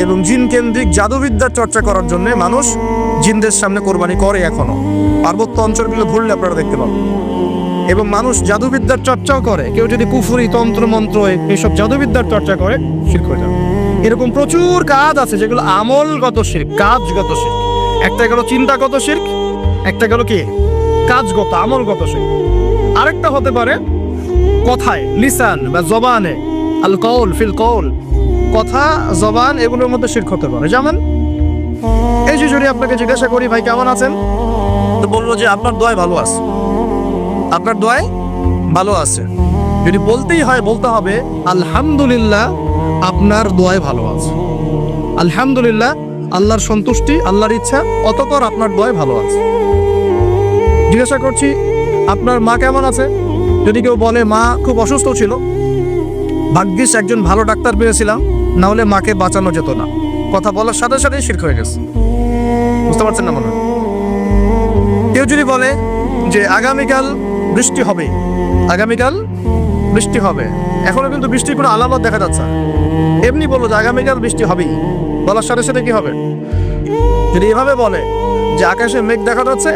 এবং জিন কেন্দ্রিক জাদুবিদ্যার চর্চা করার জন্য মানুষ জিনদের সামনে কুরবানি করে এখনো। পার্বত্য অঞ্চলগুলো ঘুরলে আপনারা দেখতে পাবেন। এবং মানুষ জাদুবিদ্যার চর্চাও করে, কেউ যদি কুফরি তন্ত্র মন্ত্র এইসব জাদুবিদ্যার চর্চা করে, শিরক হয়ে যাবে। এরকম প্রচুর কাজ আছে যেগুলো আমলগত শিরক, কাজগত শিরক। একটা গেল চিন্তাগত শিরক, একটা গেল কি কাজগত আমলগত শিরক। আরেকটা হতে পারে কথায়, লিসান বা জবানে, আল কওল ফিল কওল, কথা জবান এগুলোর মধ্যে শিরক হতে পারে। যেমন এই যে যদি আপনাকে জিজ্ঞাসা করি ভাই কেমন আছেন, তো বলবো যে আপনার দোয়ায় ভালো আছে, আপনার দোয়ায় ভালো আছে। যদি বলতেই হয় বলতে হবে আলহামদুলিল্লাহ আপনার দোয়ায় ভালো আছে, আলহামদুলিল্লাহ আল্লাহর সন্তুষ্টি, আল্লাহর ইচ্ছা, অতঃপর আপনার দোয়ায় ভালো আছে। জিজ্ঞাসা করছি আপনার মা কেমন আছে, যদি কেউ বলে মা খুব অসুস্থ ছিল, ভাগ্যিস একজন ভালো ডাক্তার পেয়েছিলাম, না হলে মাকে বাঁচানো যেত না, কথা বলার সাথে সাথেই শিরক হয়ে গেছে। বুঝতে পারছেন না মনে হয়? কেউ যদি বলে যে আগামীকাল বৃষ্টি হবে, আগামীকাল বৃষ্টি হবে, এখনো কিন্তু বৃষ্টির কোনো আলামত দেখা যাচ্ছে, এমনি বললো যে আগামীকাল বৃষ্টি হবেই, বলার সাথে সাথে কি হবে? যদি এভাবে বলে যে আকাশে মেঘ দেখা যাচ্ছে,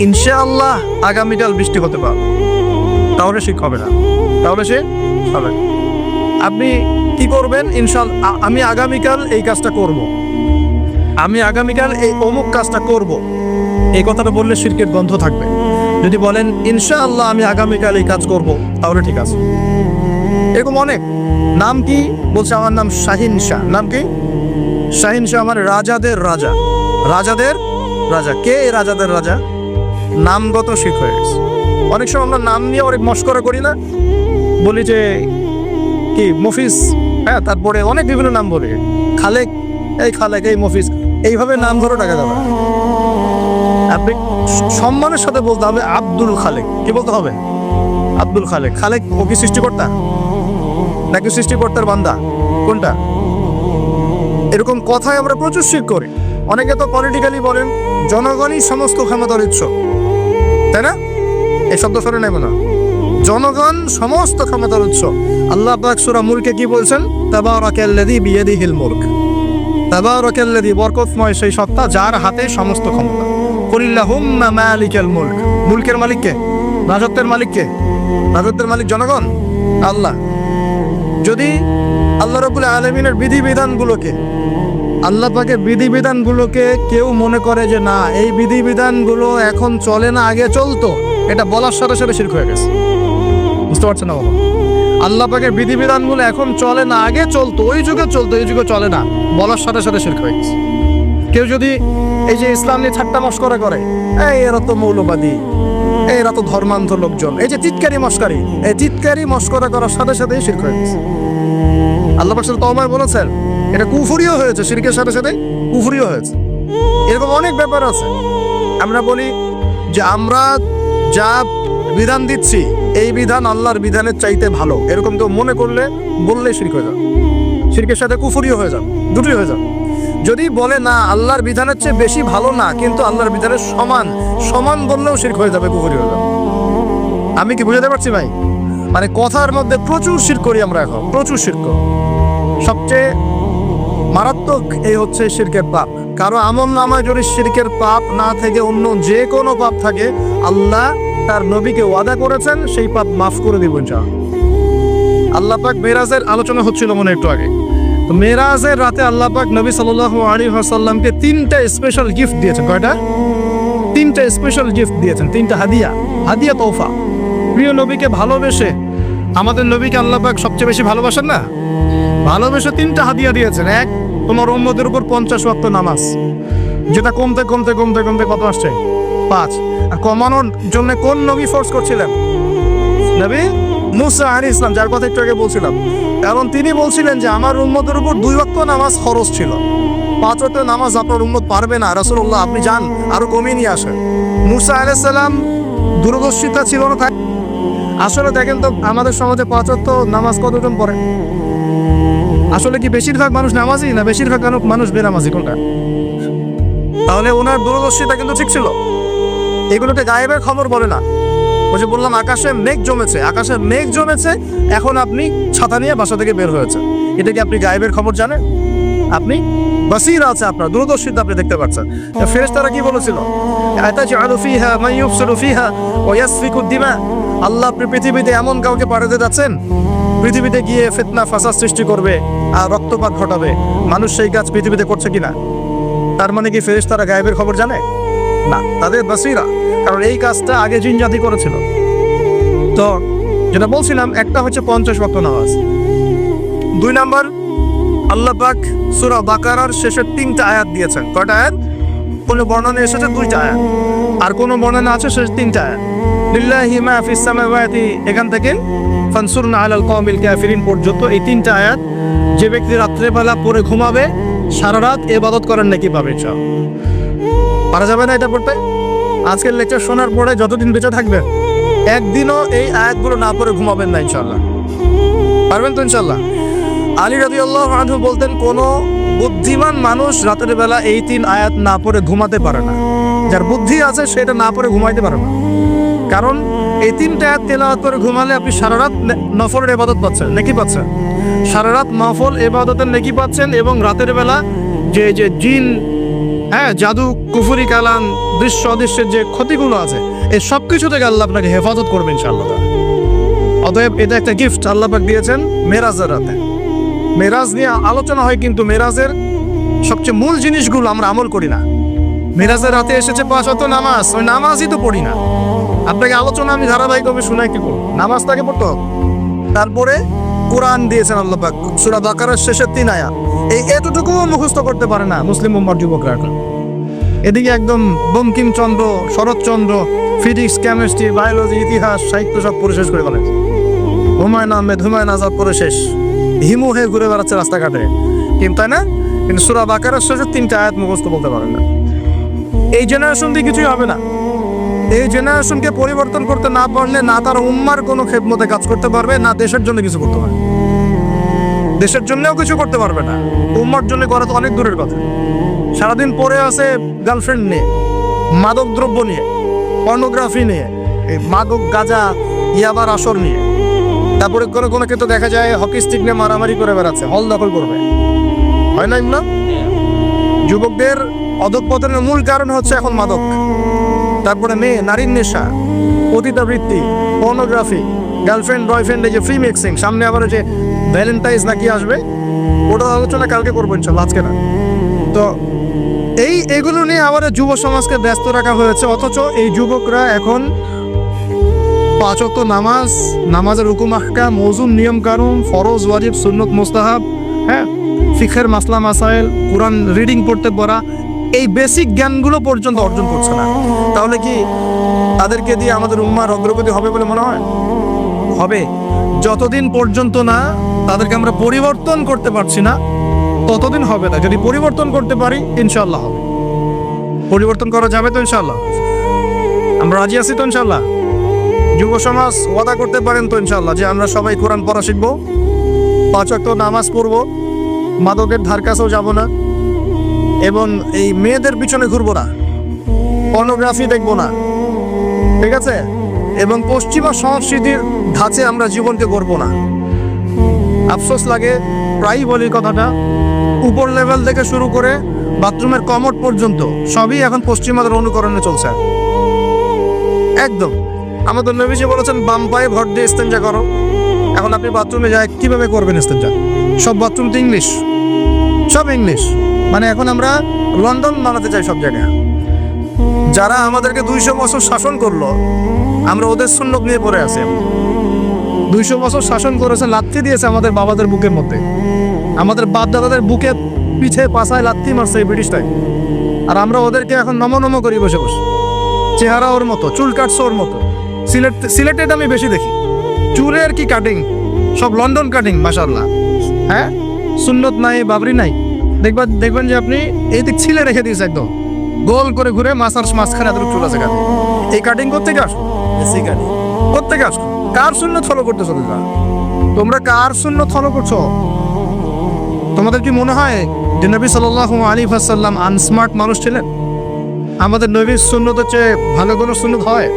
ইনশাআল্লাহ আগামীকাল বৃষ্টি হতে পারে, তাহলে শিরক হবে না, তাহলে সে হবে। আপনি কি করবেন? ইনশাআল্লাহ আমি আগামীকাল এই কাজটা করব, আমি আগামীকাল এই অমুক কাজটা করব, এই কথাটা বললে শিরকের গন্ধ থাকবে। যদি বলেন ইনশাআল্লাহ আমি আগামীকাল এই কাজ করব, তাহলে ঠিক আছে। এরকম অনেক। নাম কি? বলছে আমার নাম শাহিন শাহ। নাম কি? শাহিন শাহ আমার রাজাদের রাজা। রাজাদের রাজা। কে এই রাজাদের রাজা? নামগত শিখ হয়ে গেছে। অনেক সময় আমরা নাম নিয়ে অনেক মস্করা করি না, বলি যে কি মফিজ, হ্যাঁ, তারপরে অনেক বিভিন্ন নাম বলি, খালেক, এই খালেক, এই মফিজ, এইভাবে নাম ধরে টাকা যাবে। আপনি সম্মানের সাথে বলতে হবে আব্দুল খালেক। কি বলতে হবে? আব্দুল খালেক। খালেক ও কি সৃষ্টিকর্তা নাকি সৃষ্টিকর্তার বান্দা? কোনটা? এরকম কথায় আমরা প্রচুর শিখ করি। অনেকে তো পলিটিক্যালি বলেন জনগণই সমস্ত ক্ষমতার উৎস, তাই না? এই শব্দ শুনে নেব না। জনগণ সমস্ত ক্ষমতার উৎস। আল্লাহ পাক সূরা মুলকে কি বলছেন? তাবারাকাল্লাযী বিয়াদিহিল মুলক। তাবারাকাল্লাযী, বরকতময় সেই সত্তা যার হাতে সমস্ত ক্ষমতা। কুল্লাহুম্মা মালিকাল মুলক। মুলকের মালিক কে? রাজত্বের মালিক কে? রাজত্বের মালিক জনগণ, আল্লাহ। যদি আল্লাহ রাব্বুল আলামিনের বিধিবিধানগুলোকে, আল্লাহ পাকের বিধিবিধানগুলোকে কেউ মনে করে যে না এই বিধিবিধানগুলো এখন চলে না, আগে চলতো, এটা বলার সাথে সাথে শিরক হয়ে গেছে। বুঝতে পারছেন না বাবা? আল্লাহ পাকের বিধিবিধানগুলো এখন চলে না, আগে চলতো, ওই যুগে চলতো, এই যুগে চলে না, বলার সাথে সাথে শিরক হয়ে গেছে। কেউ যদি এই যে ইসলাম নিয়ে ঠাট্টা মশকরা করে, এই এরা তো মৌলবাদী, এরা তো ধর্মান্ধ লোকজন, এই যে চিৎকারি মস্কারি, এই চিৎকারি মস্করা করার সাথে সাথেই শিরক হয়ে গেছে। আল্লাহ পাক সূরা তাওবায় বলেছেন এটা কুফরিও হয়েছে, শিরকের সাথে সাথে কুফরিও হয়েছে। এরকম অনেক ব্যাপার আছে। আমরা বলি যে আমরা যা বিধান দিচ্ছি এই বিধান আল্লাহর বিধানের চাইতে ভালো, এরকম কেউ মনে করলে বললে শিরক হয়ে যাবে। শিরকের সাথে কুফরিও হয়ে যাবে, দুটোই হয়ে যাবে। যদি বলে না আল্লাহর বিধানের চেয়ে বেশি ভালো না, কিন্তু আল্লাহর বিধানের সমান, সমান বললেও শিরক হয়ে যাবে, কুফরি হয়ে যাবে। আমি কি বুঝাতে পারছি ভাই? মানে কথার মধ্যে প্রচুর শিরক করি আমরা এখন, প্রচুর শিরক। সবচেয়ে মারাত্মক এই হচ্ছে শিরকের পাপ। কারো আমলনামায় যদি শিরকের পাপ না থেকে অন্য যে কোনো পাপ থাকে, আল্লাহ তার নবীকে ওয়াদা করেছেন সেই পাপ মাফ করে দিবেন। আল্লাহ পাক মেরাজের আলোচনা হচ্ছিল মনে একটু আগে, তো মেরাজের রাতে আল্লাহ পাক নবী সাল্লাল্লাহু আলাইহি ওয়াসাল্লামকে 3টা স্পেশাল গিফট দিয়েছেন। কয়টা? 3টা স্পেশাল গিফট দিয়েছেন, 3টা হাদিয়া, হাদিয়া তোফা। প্রিয় নবীকে ভালোবেসে, আমাদের নবীকে আল্লাহ পাক সবচেয়ে বেশি ভালোবাসেন না, ভালোবেসে 3টা হাদিয়া দিয়েছেন। এক, তোমার উম্মতের উপর 50 ওয়াক্ত নামাজ, যেটা কমতে কমতে কমতে কমতে কত আসছে? 5। আর কমানোর জন্য কোন নবী ফোর্স করছিলেন? নবী মুসা আলাইহিস সালাম, যার কথা একটু আগে বলছিলাম। কারণ তিনি বলছিলেন যে আমার উম্মতের উপর 2 ওয়াক্ত নামাজ ফরজ ছিল, 5 ওয়াক্ত নামাজ আপনার উম্মত পারবে না, রাসূলুল্লাহ আপনি যান আরো কমিয়ে নিয়ে আসেন। মুসা আলাইহিস সালাম দূরদর্শিতা ছিল না। আসলে দেখেন তো আমাদের সমাজে 5 ওয়াক্ত নামাজ কতজন পড়ে? আসলে কি বেশিরভাগ মানুষ নামাজি না বেশিরভাগ মানুষ বেনামাজি? কোনটা? তাহলে ওনার দূরদর্শিতা কিন্তু ঠিক ছিল। এগুলোকে গায়েবের খবর বলে না। ওই যে বললাম আকাশে মেঘ জমেছে, আকাশে মেঘ জমেছে, এখন আপনি ছাতা নিয়ে বাসা থেকে বের হয়েছে, এটা কি আপনি গায়েবের খবর জানেন? আপনি বাসীরা আছে, আপনার দূরদর্শিতা আপনি দেখতে পাচ্ছেন। ফেরেশতারা কি বলেছিল? আতাজআলু ফিহা মান ইউফসিদু ফিহা ওয়া ইয়াসফিকু দিমা। আল্লাহ আপনি পৃথিবীতে এমন কাউকে পাঠাতে যাচ্ছেন, পৃথিবীতে গিয়ে ফিতনা ফাসাদ সৃষ্টি করবে আর রক্তপাত ঘটাবে। মানুষ সেই কাজ পৃথিবীতে করছে কিনা? তার মানে কি ফেরেশতারা গায়েবের খবর জানে না? তাদের বাসীরা, কারণ এই কাজটা আগে জিন জাতি করেছিল। তো যেটা বলছিলাম, একটা হচ্ছে 50 ওয়াক্ত নামাজ। 2 নাম্বার, আল্লাহ পাক সূরা বাকারার শেষের 3টা আয়াত দিয়েছেন। কয়টা আয়াত? কোন বর্ণনা এসেছে 2টা আয়াত, আর কোন বর্ণনা আছে শেষ 3টা আয়াত। লিল্লাহি মা ফিস সামাওয়াতি, এখান থেকে ফানসুরনা আলাল কওমিল কাফিরিন পর্যন্ত এই 3টা আয়াত যে ব্যক্তি রাত্রেবেলা পড়ে ঘুমাবে, সারা রাত ইবাদত করার নেকি পাবে। ইনশাআল্লাহ পারা যাবে না এটা পড়তে? আজকের লেকচার শোনার পরে যতদিন বেঁচে থাকবেন একদিনও এই আয়াতগুলো না পড়ে ঘুমাবেন না। ইনশাআল্লাহ পারবেন তো? ইনশাআল্লাহ। আলী রাদিয়াল্লাহু আনহু বলতেন, কোনো বুদ্ধিমান মানুষ রাতের বেলা এই 3 আয়াত না পড়ে ঘুমাতে পারে না। যার বুদ্ধি আছে সেটা না পড়ে ঘুমাইতে পারে না। কারণ এই 3টা আয়াত তেলাওয়াত করে ঘুমালে আপনি সারা রাত নফলের ইবাদত পাচ্ছেন, নেকি পাচ্ছেন। সারা রাত নফল ইবাদতের নেকি পাচ্ছেন, এবং রাতের বেলা যে যে জিন, হ্যাঁ, জাদু, কুফরি, কালাম, দৃশ্য অদৃশ্যের যে ক্ষতিগুলো আছে, এই সব কিছু থেকে আল্লাহ আপনাকে হেফাজত করবেন ইনশাআল্লাহ। অতএব এটা একটা গিফট আল্লাহ পাক দিয়েছেন মেরাজের রাতে। মেরাজ নিয়ে আলোচনা হয়, কিন্তু মেরাজের সবচেয়ে মূল জিনিসগুলো আমরা আমল করি না। মিরাজের রাতে এসেছে 5 ওয়াক্ত নামাজ, ওই নামাজই তো পড়ি না। আপনাকে আলোচনা আমি ধারাবাহিকভাবে শোনাই কি করব, নামাজটাকে পড়তে হবে। তারপরে কোরআন দিয়েছেন আল্লাহ পাক, সূরা বাকারার শেষের 3 আয়াত। এই এতটুকুও মুখস্থ করতে পারে না মুসলিম উম্মার যুবকরা এখন। এদিকে একদম Bankimchandra, Saratchandra, physics, chemistry, biology, ইতিহাস, সাহিত্য সব পড়ে শেষ করে ফেলেছে। হুমায়ুন আহমেদ, হুমায়ুন আজাদ পড়ে শেষ, হিমু হয়ে ঘুরে বেড়াচ্ছে রাস্তাঘাটে, কিন্তু তাই না? কিন্তু সূরা বাকারার শেষের 3টা আয়াত মুখস্থ বলতে পারেন না। এই জেনারেশন দিয়ে কিছুই হবে না। এই জেনারেশনকে পরিবর্তন করতে না পারলে না তার উম্মার কোনো খেদমতে কাজ করতে পারবে, না দেশের জন্য কিছু করতে পারবে। দেশের জন্যও কিছু করতে পারবে না, উম্মার জন্য করা তো অনেক দূরের কথা। সারাদিন পরে আছে গার্লফ্রেন্ড নিয়ে, মাদক দ্রব্য নিয়ে, পর্নোগ্রাফি নিয়ে, এই মাদক, গাঁজা, ইয়াবার আসর নিয়ে। তারপরে কোনো কোনো ক্ষেত্রে দেখা যায় হকি স্টিক নিয়ে মারামারি করে বেড়াচ্ছে, হল দখল করবে, হয় না? না, যুবকদের অধঃপতনের মূল কারণ হচ্ছে এখন মাদক, তারপরে মেয়ে, নারীর নেশা, পতিতাবৃত্তি, পর্নোগ্রাফি, গার্লফ্রেন্ড বয়ফ্রেন্ড, এই যে ফ্রি মিক্সিং। সামনে আবার যে ভ্যালেন্টাইন্স নাকি আসবে, ওটা আলোচনা কালকে করবো ইনশাল্লাহ, আজকে না। তো এইগুলো নিয়ে আবার যুব সমাজকে ব্যস্ত রাখা হয়েছে, অথচ এই যুবকরা এখন 5 ওয়াক্ত নামাজ, নামাজের হুকুম আহকাম, মওজুন, নিয়ম কানুন, ফরজ, ওয়াজিব, সুন্নত, মুস্তাহাব, হ্যাঁ, ফিকহের মাসলা মাসাইল, কোরআন রিডিং পড়তে পড়া, এই বেসিক জ্ঞানগুলো পর্যন্ত অর্জন করছে না। তাহলে কি তাদেরকে দিয়ে আমাদের উম্মার অগ্রগতি হবে বলে মনে হয়? হবে। যতদিন পর্যন্ত না তাদেরকে আমরা পরিবর্তন করতে পারছি না, ততদিন হবে না। যদি পরিবর্তন করতে পারি ইনশাআল্লাহ হবে। পরিবর্তন করা যাবে তো ইনশাআল্লাহ? আমরা রাজি আছি তো ইনশাআল্লাহ? যুব সমাজ ওয়াদা করতে পারেন তো ইনশাআল্লাহ যে আমরা সবাই কোরআন পড়া শিখবো, 5 ওয়াক্ত নামাজ পড়বো, মাদকের ধার কাছেও যাব না, এবং এই মেয়েদের পিছনে ঘুরবো না, পর্নোগ্রাফি দেখবো না, ঠিক আছে? এবং পশ্চিমা সংস্কৃতির ধাঁচে আমরা জীবনকে গড়বো না। আফসোস লাগে, প্রায়ই বলি কথাটা, উপর লেভেল থেকে শুরু করে বাথরুমের কমোড পর্যন্ত সবই এখন পশ্চিমাদের অনুকরণে চলছে একদম। আমাদের নবীজি বলেছেন বাম পায়ে ভর দিয়ে ইস্তেঞ্জা করো। এখন আপনি বাথরুমে যায় কিভাবে করবেন ইস্তেঞ্জা? সব বাথরুম তো ইংলিশ, সব ইংলিশ। মানে এখন আমরা লন্ডন বানাতে চাই সব জায়গায়। যারা আমাদেরকে 200 বছর শাসন করলো, আমরা ওদের সুন্নত নিয়ে পড়ে আছি। 200 বছর শাসন করেছে, লাথি দিয়েছে আমাদের বাবাদের বুকের মধ্যে, আমাদের বাপ দাদাদের বুকে পিঠে পাছায় লাথি মারছে এই ব্রিটিশটাই। আর আমরা ওদেরকে এখন নমনম করি বসে বসে। চেহারা ওর মতো, চুল কাটছে ওর মতো। সিলেটেড আমি বেশি দেখি, চুলের কি কাটিং, সব লন্ডন কাটিং, মাশাআল্লাহ। হ্যাঁ, সুন্নত নাই, বাবরি নাই। দেখবেন যে আপনি এই দিক ছিলে রেখে দিয়েছে একদম গোল করে ঘুরে মাঝখানে এত চুল আছে। এই কাটিং করতে আসো, করতে আসো। কার সুন্নত ফলো করতেছো তোমরা? তোমরা কার সুন্নত ফলো করছো? তোমাদের কি মনে হয় যে নবী সাল্লাল্লাহু আলাইহি ওয়াসাল্লাম আনস্মার্ট মানুষ ছিলেন? আমাদের নবীর সুন্নতের চেয়ে ভালো কোনো সুন্নত হয়?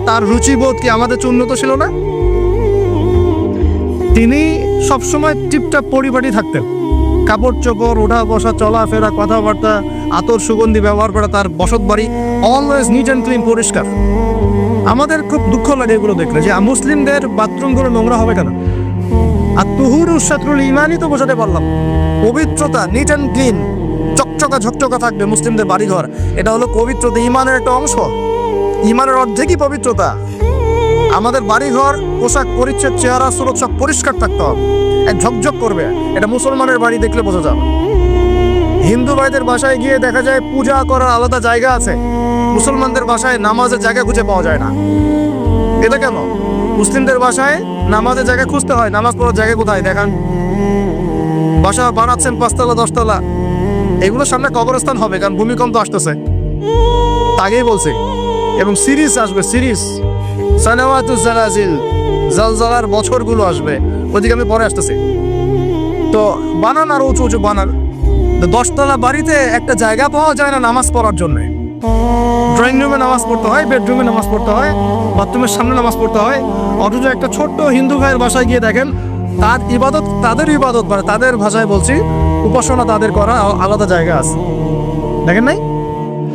তার রুচিবোধ কি আমাদের উন্নত ছিল না? তিনি সবসময় টিপটাপ পরিপাটি থাকতেন, কাপড় চোপড়, ওঠা বসা, চলাফেরা, কথাবার্তা, আতর সুগন্ধি ব্যবহার করা, তার বসত বাড়ি অলওয়েজ নিট অ্যান্ড ক্লিন, পরিষ্কার। আমাদের খুব দুঃখ লাগে এগুলো দেখলে, যে মুসলিমদের বাথরুমগুলো নোংরা হবে কেন? আর তুহুরু শাতরুল ঈমানই তো বোঝাতে পারলাম, পবিত্রতা, নিট অ্যান্ড ক্লিন, চকচকা ঝকচকা থাকবে মুসলিমদের বাড়িঘর। এটা হলো পবিত্রতা, ঈমানের একটা অংশ। ঈমানের অর্ধেকই পবিত্রতা। আমাদের বাড়িঘর, পোশাক পরিচ্ছদ, চেহারা, সুরত সব পরিষ্কার থাকতে হবে, এক ঝকঝক করবে। এটা মুসলমানের বাড়ি দেখলে বোঝা যাবে। হিন্দু ভাইদের বাসায় গিয়ে দেখা যায় পূজা করার আলাদা জায়গা আছে, মুসলমানদের বাসায় নামাজের জায়গা খুঁজে পাওয়া যায় না। এটা কেন? মুসলিমদের বাসায় নামাজের জায়গা খুঁজতে হয়, নামাজ পড়ার জায়গা কোথায় দেখান? বাসা বানাচ্ছেন 5 তলা 10 তলা, এগুলোর সামনে কবরস্থান হবে, কারণ ভূমিকম্প আসতেছে, আগেই বলছে। এবং সিরিজ আসবে, সিরিজ সানাওয়াতুজ জালাজিল, জালজালার বছরগুলো আসবে, ওদিকে আমি পরে আসতেছি। তো বানান আর উঁচু উঁচু বানান। 10 তলা বাড়িতে একটা জায়গা পাওয়া যায় না নামাজ পড়ার জন্য। ড্রয়িং রুমে নামাজ পড়তে হয়, বেডরুমে নামাজ পড়তে হয়, বাথরুমের সামনে নামাজ পড়তে হয়। অথচ একটা ছোট্ট হিন্দু ভাইয়ের বাসায় গিয়ে দেখেন তাদের ইবাদত মানে তাদের ভাষায় বলছি, উপাসনা তাদের করা আলাদা জায়গা আছে, দেখেন নাই?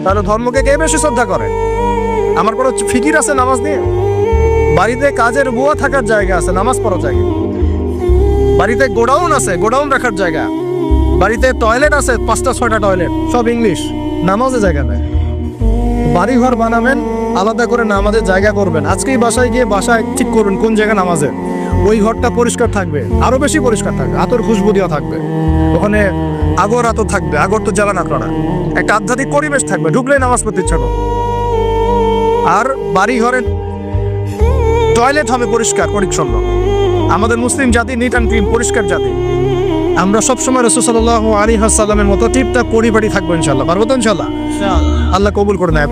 তাহলে ধর্মকে কে বেশি শ্রদ্ধা করে? আমার কোনো ফিকির আছে নামাজ নিয়ে? বাড়িতে কাজের বুয়া থাকার জায়গা আছে, নামাজ পড়ার জায়গা। বাড়িতে গোডাউন আছে, গোডাউন রাখার জায়গা। বাড়িতে টয়লেট আছে 5টা-6টা টয়লেট, সব ইংলিশ, নামাজে জায়গা নেই। বাড়ি ঘর বানাবেন, আলাদা করে নামাজের জায়গা করবেন। আজকেই বাসায় গিয়ে বাসায় ঠিক করবেন কোন জায়গা নামাজে, ওই ঘরটা পরিষ্কার থাকবে, আরো বেশি পরিষ্কার থাকবে, আতর খুশবু দেওয়া থাকবে, ওখানে আগর আতর থাকবে, আগর তো জ্বালান আপনারা, একটা আধ্যাত্মিক পরিবেশ থাকবে, ঢুকলেই নামাজ পড়তে ইচ্ছা করবে। আর বাড়ি ঘরের টয়লেট হবে পরিষ্কার পরিচ্ছন্ন। আমাদের মুসলিম জাতি নিট অ্যান্ড ক্লিন, পরিষ্কার জাতি। আমরা সবসময় রাসূল সাল্লাল্লাহু আলাইহি ওয়াসাল্লামের মতো টিপটাপ পরিপাটি থাকবো ইনশাআল্লাহ। পারবো তো ইনশাআল্লাহ? আল্লাহ কবুল করে নেয়।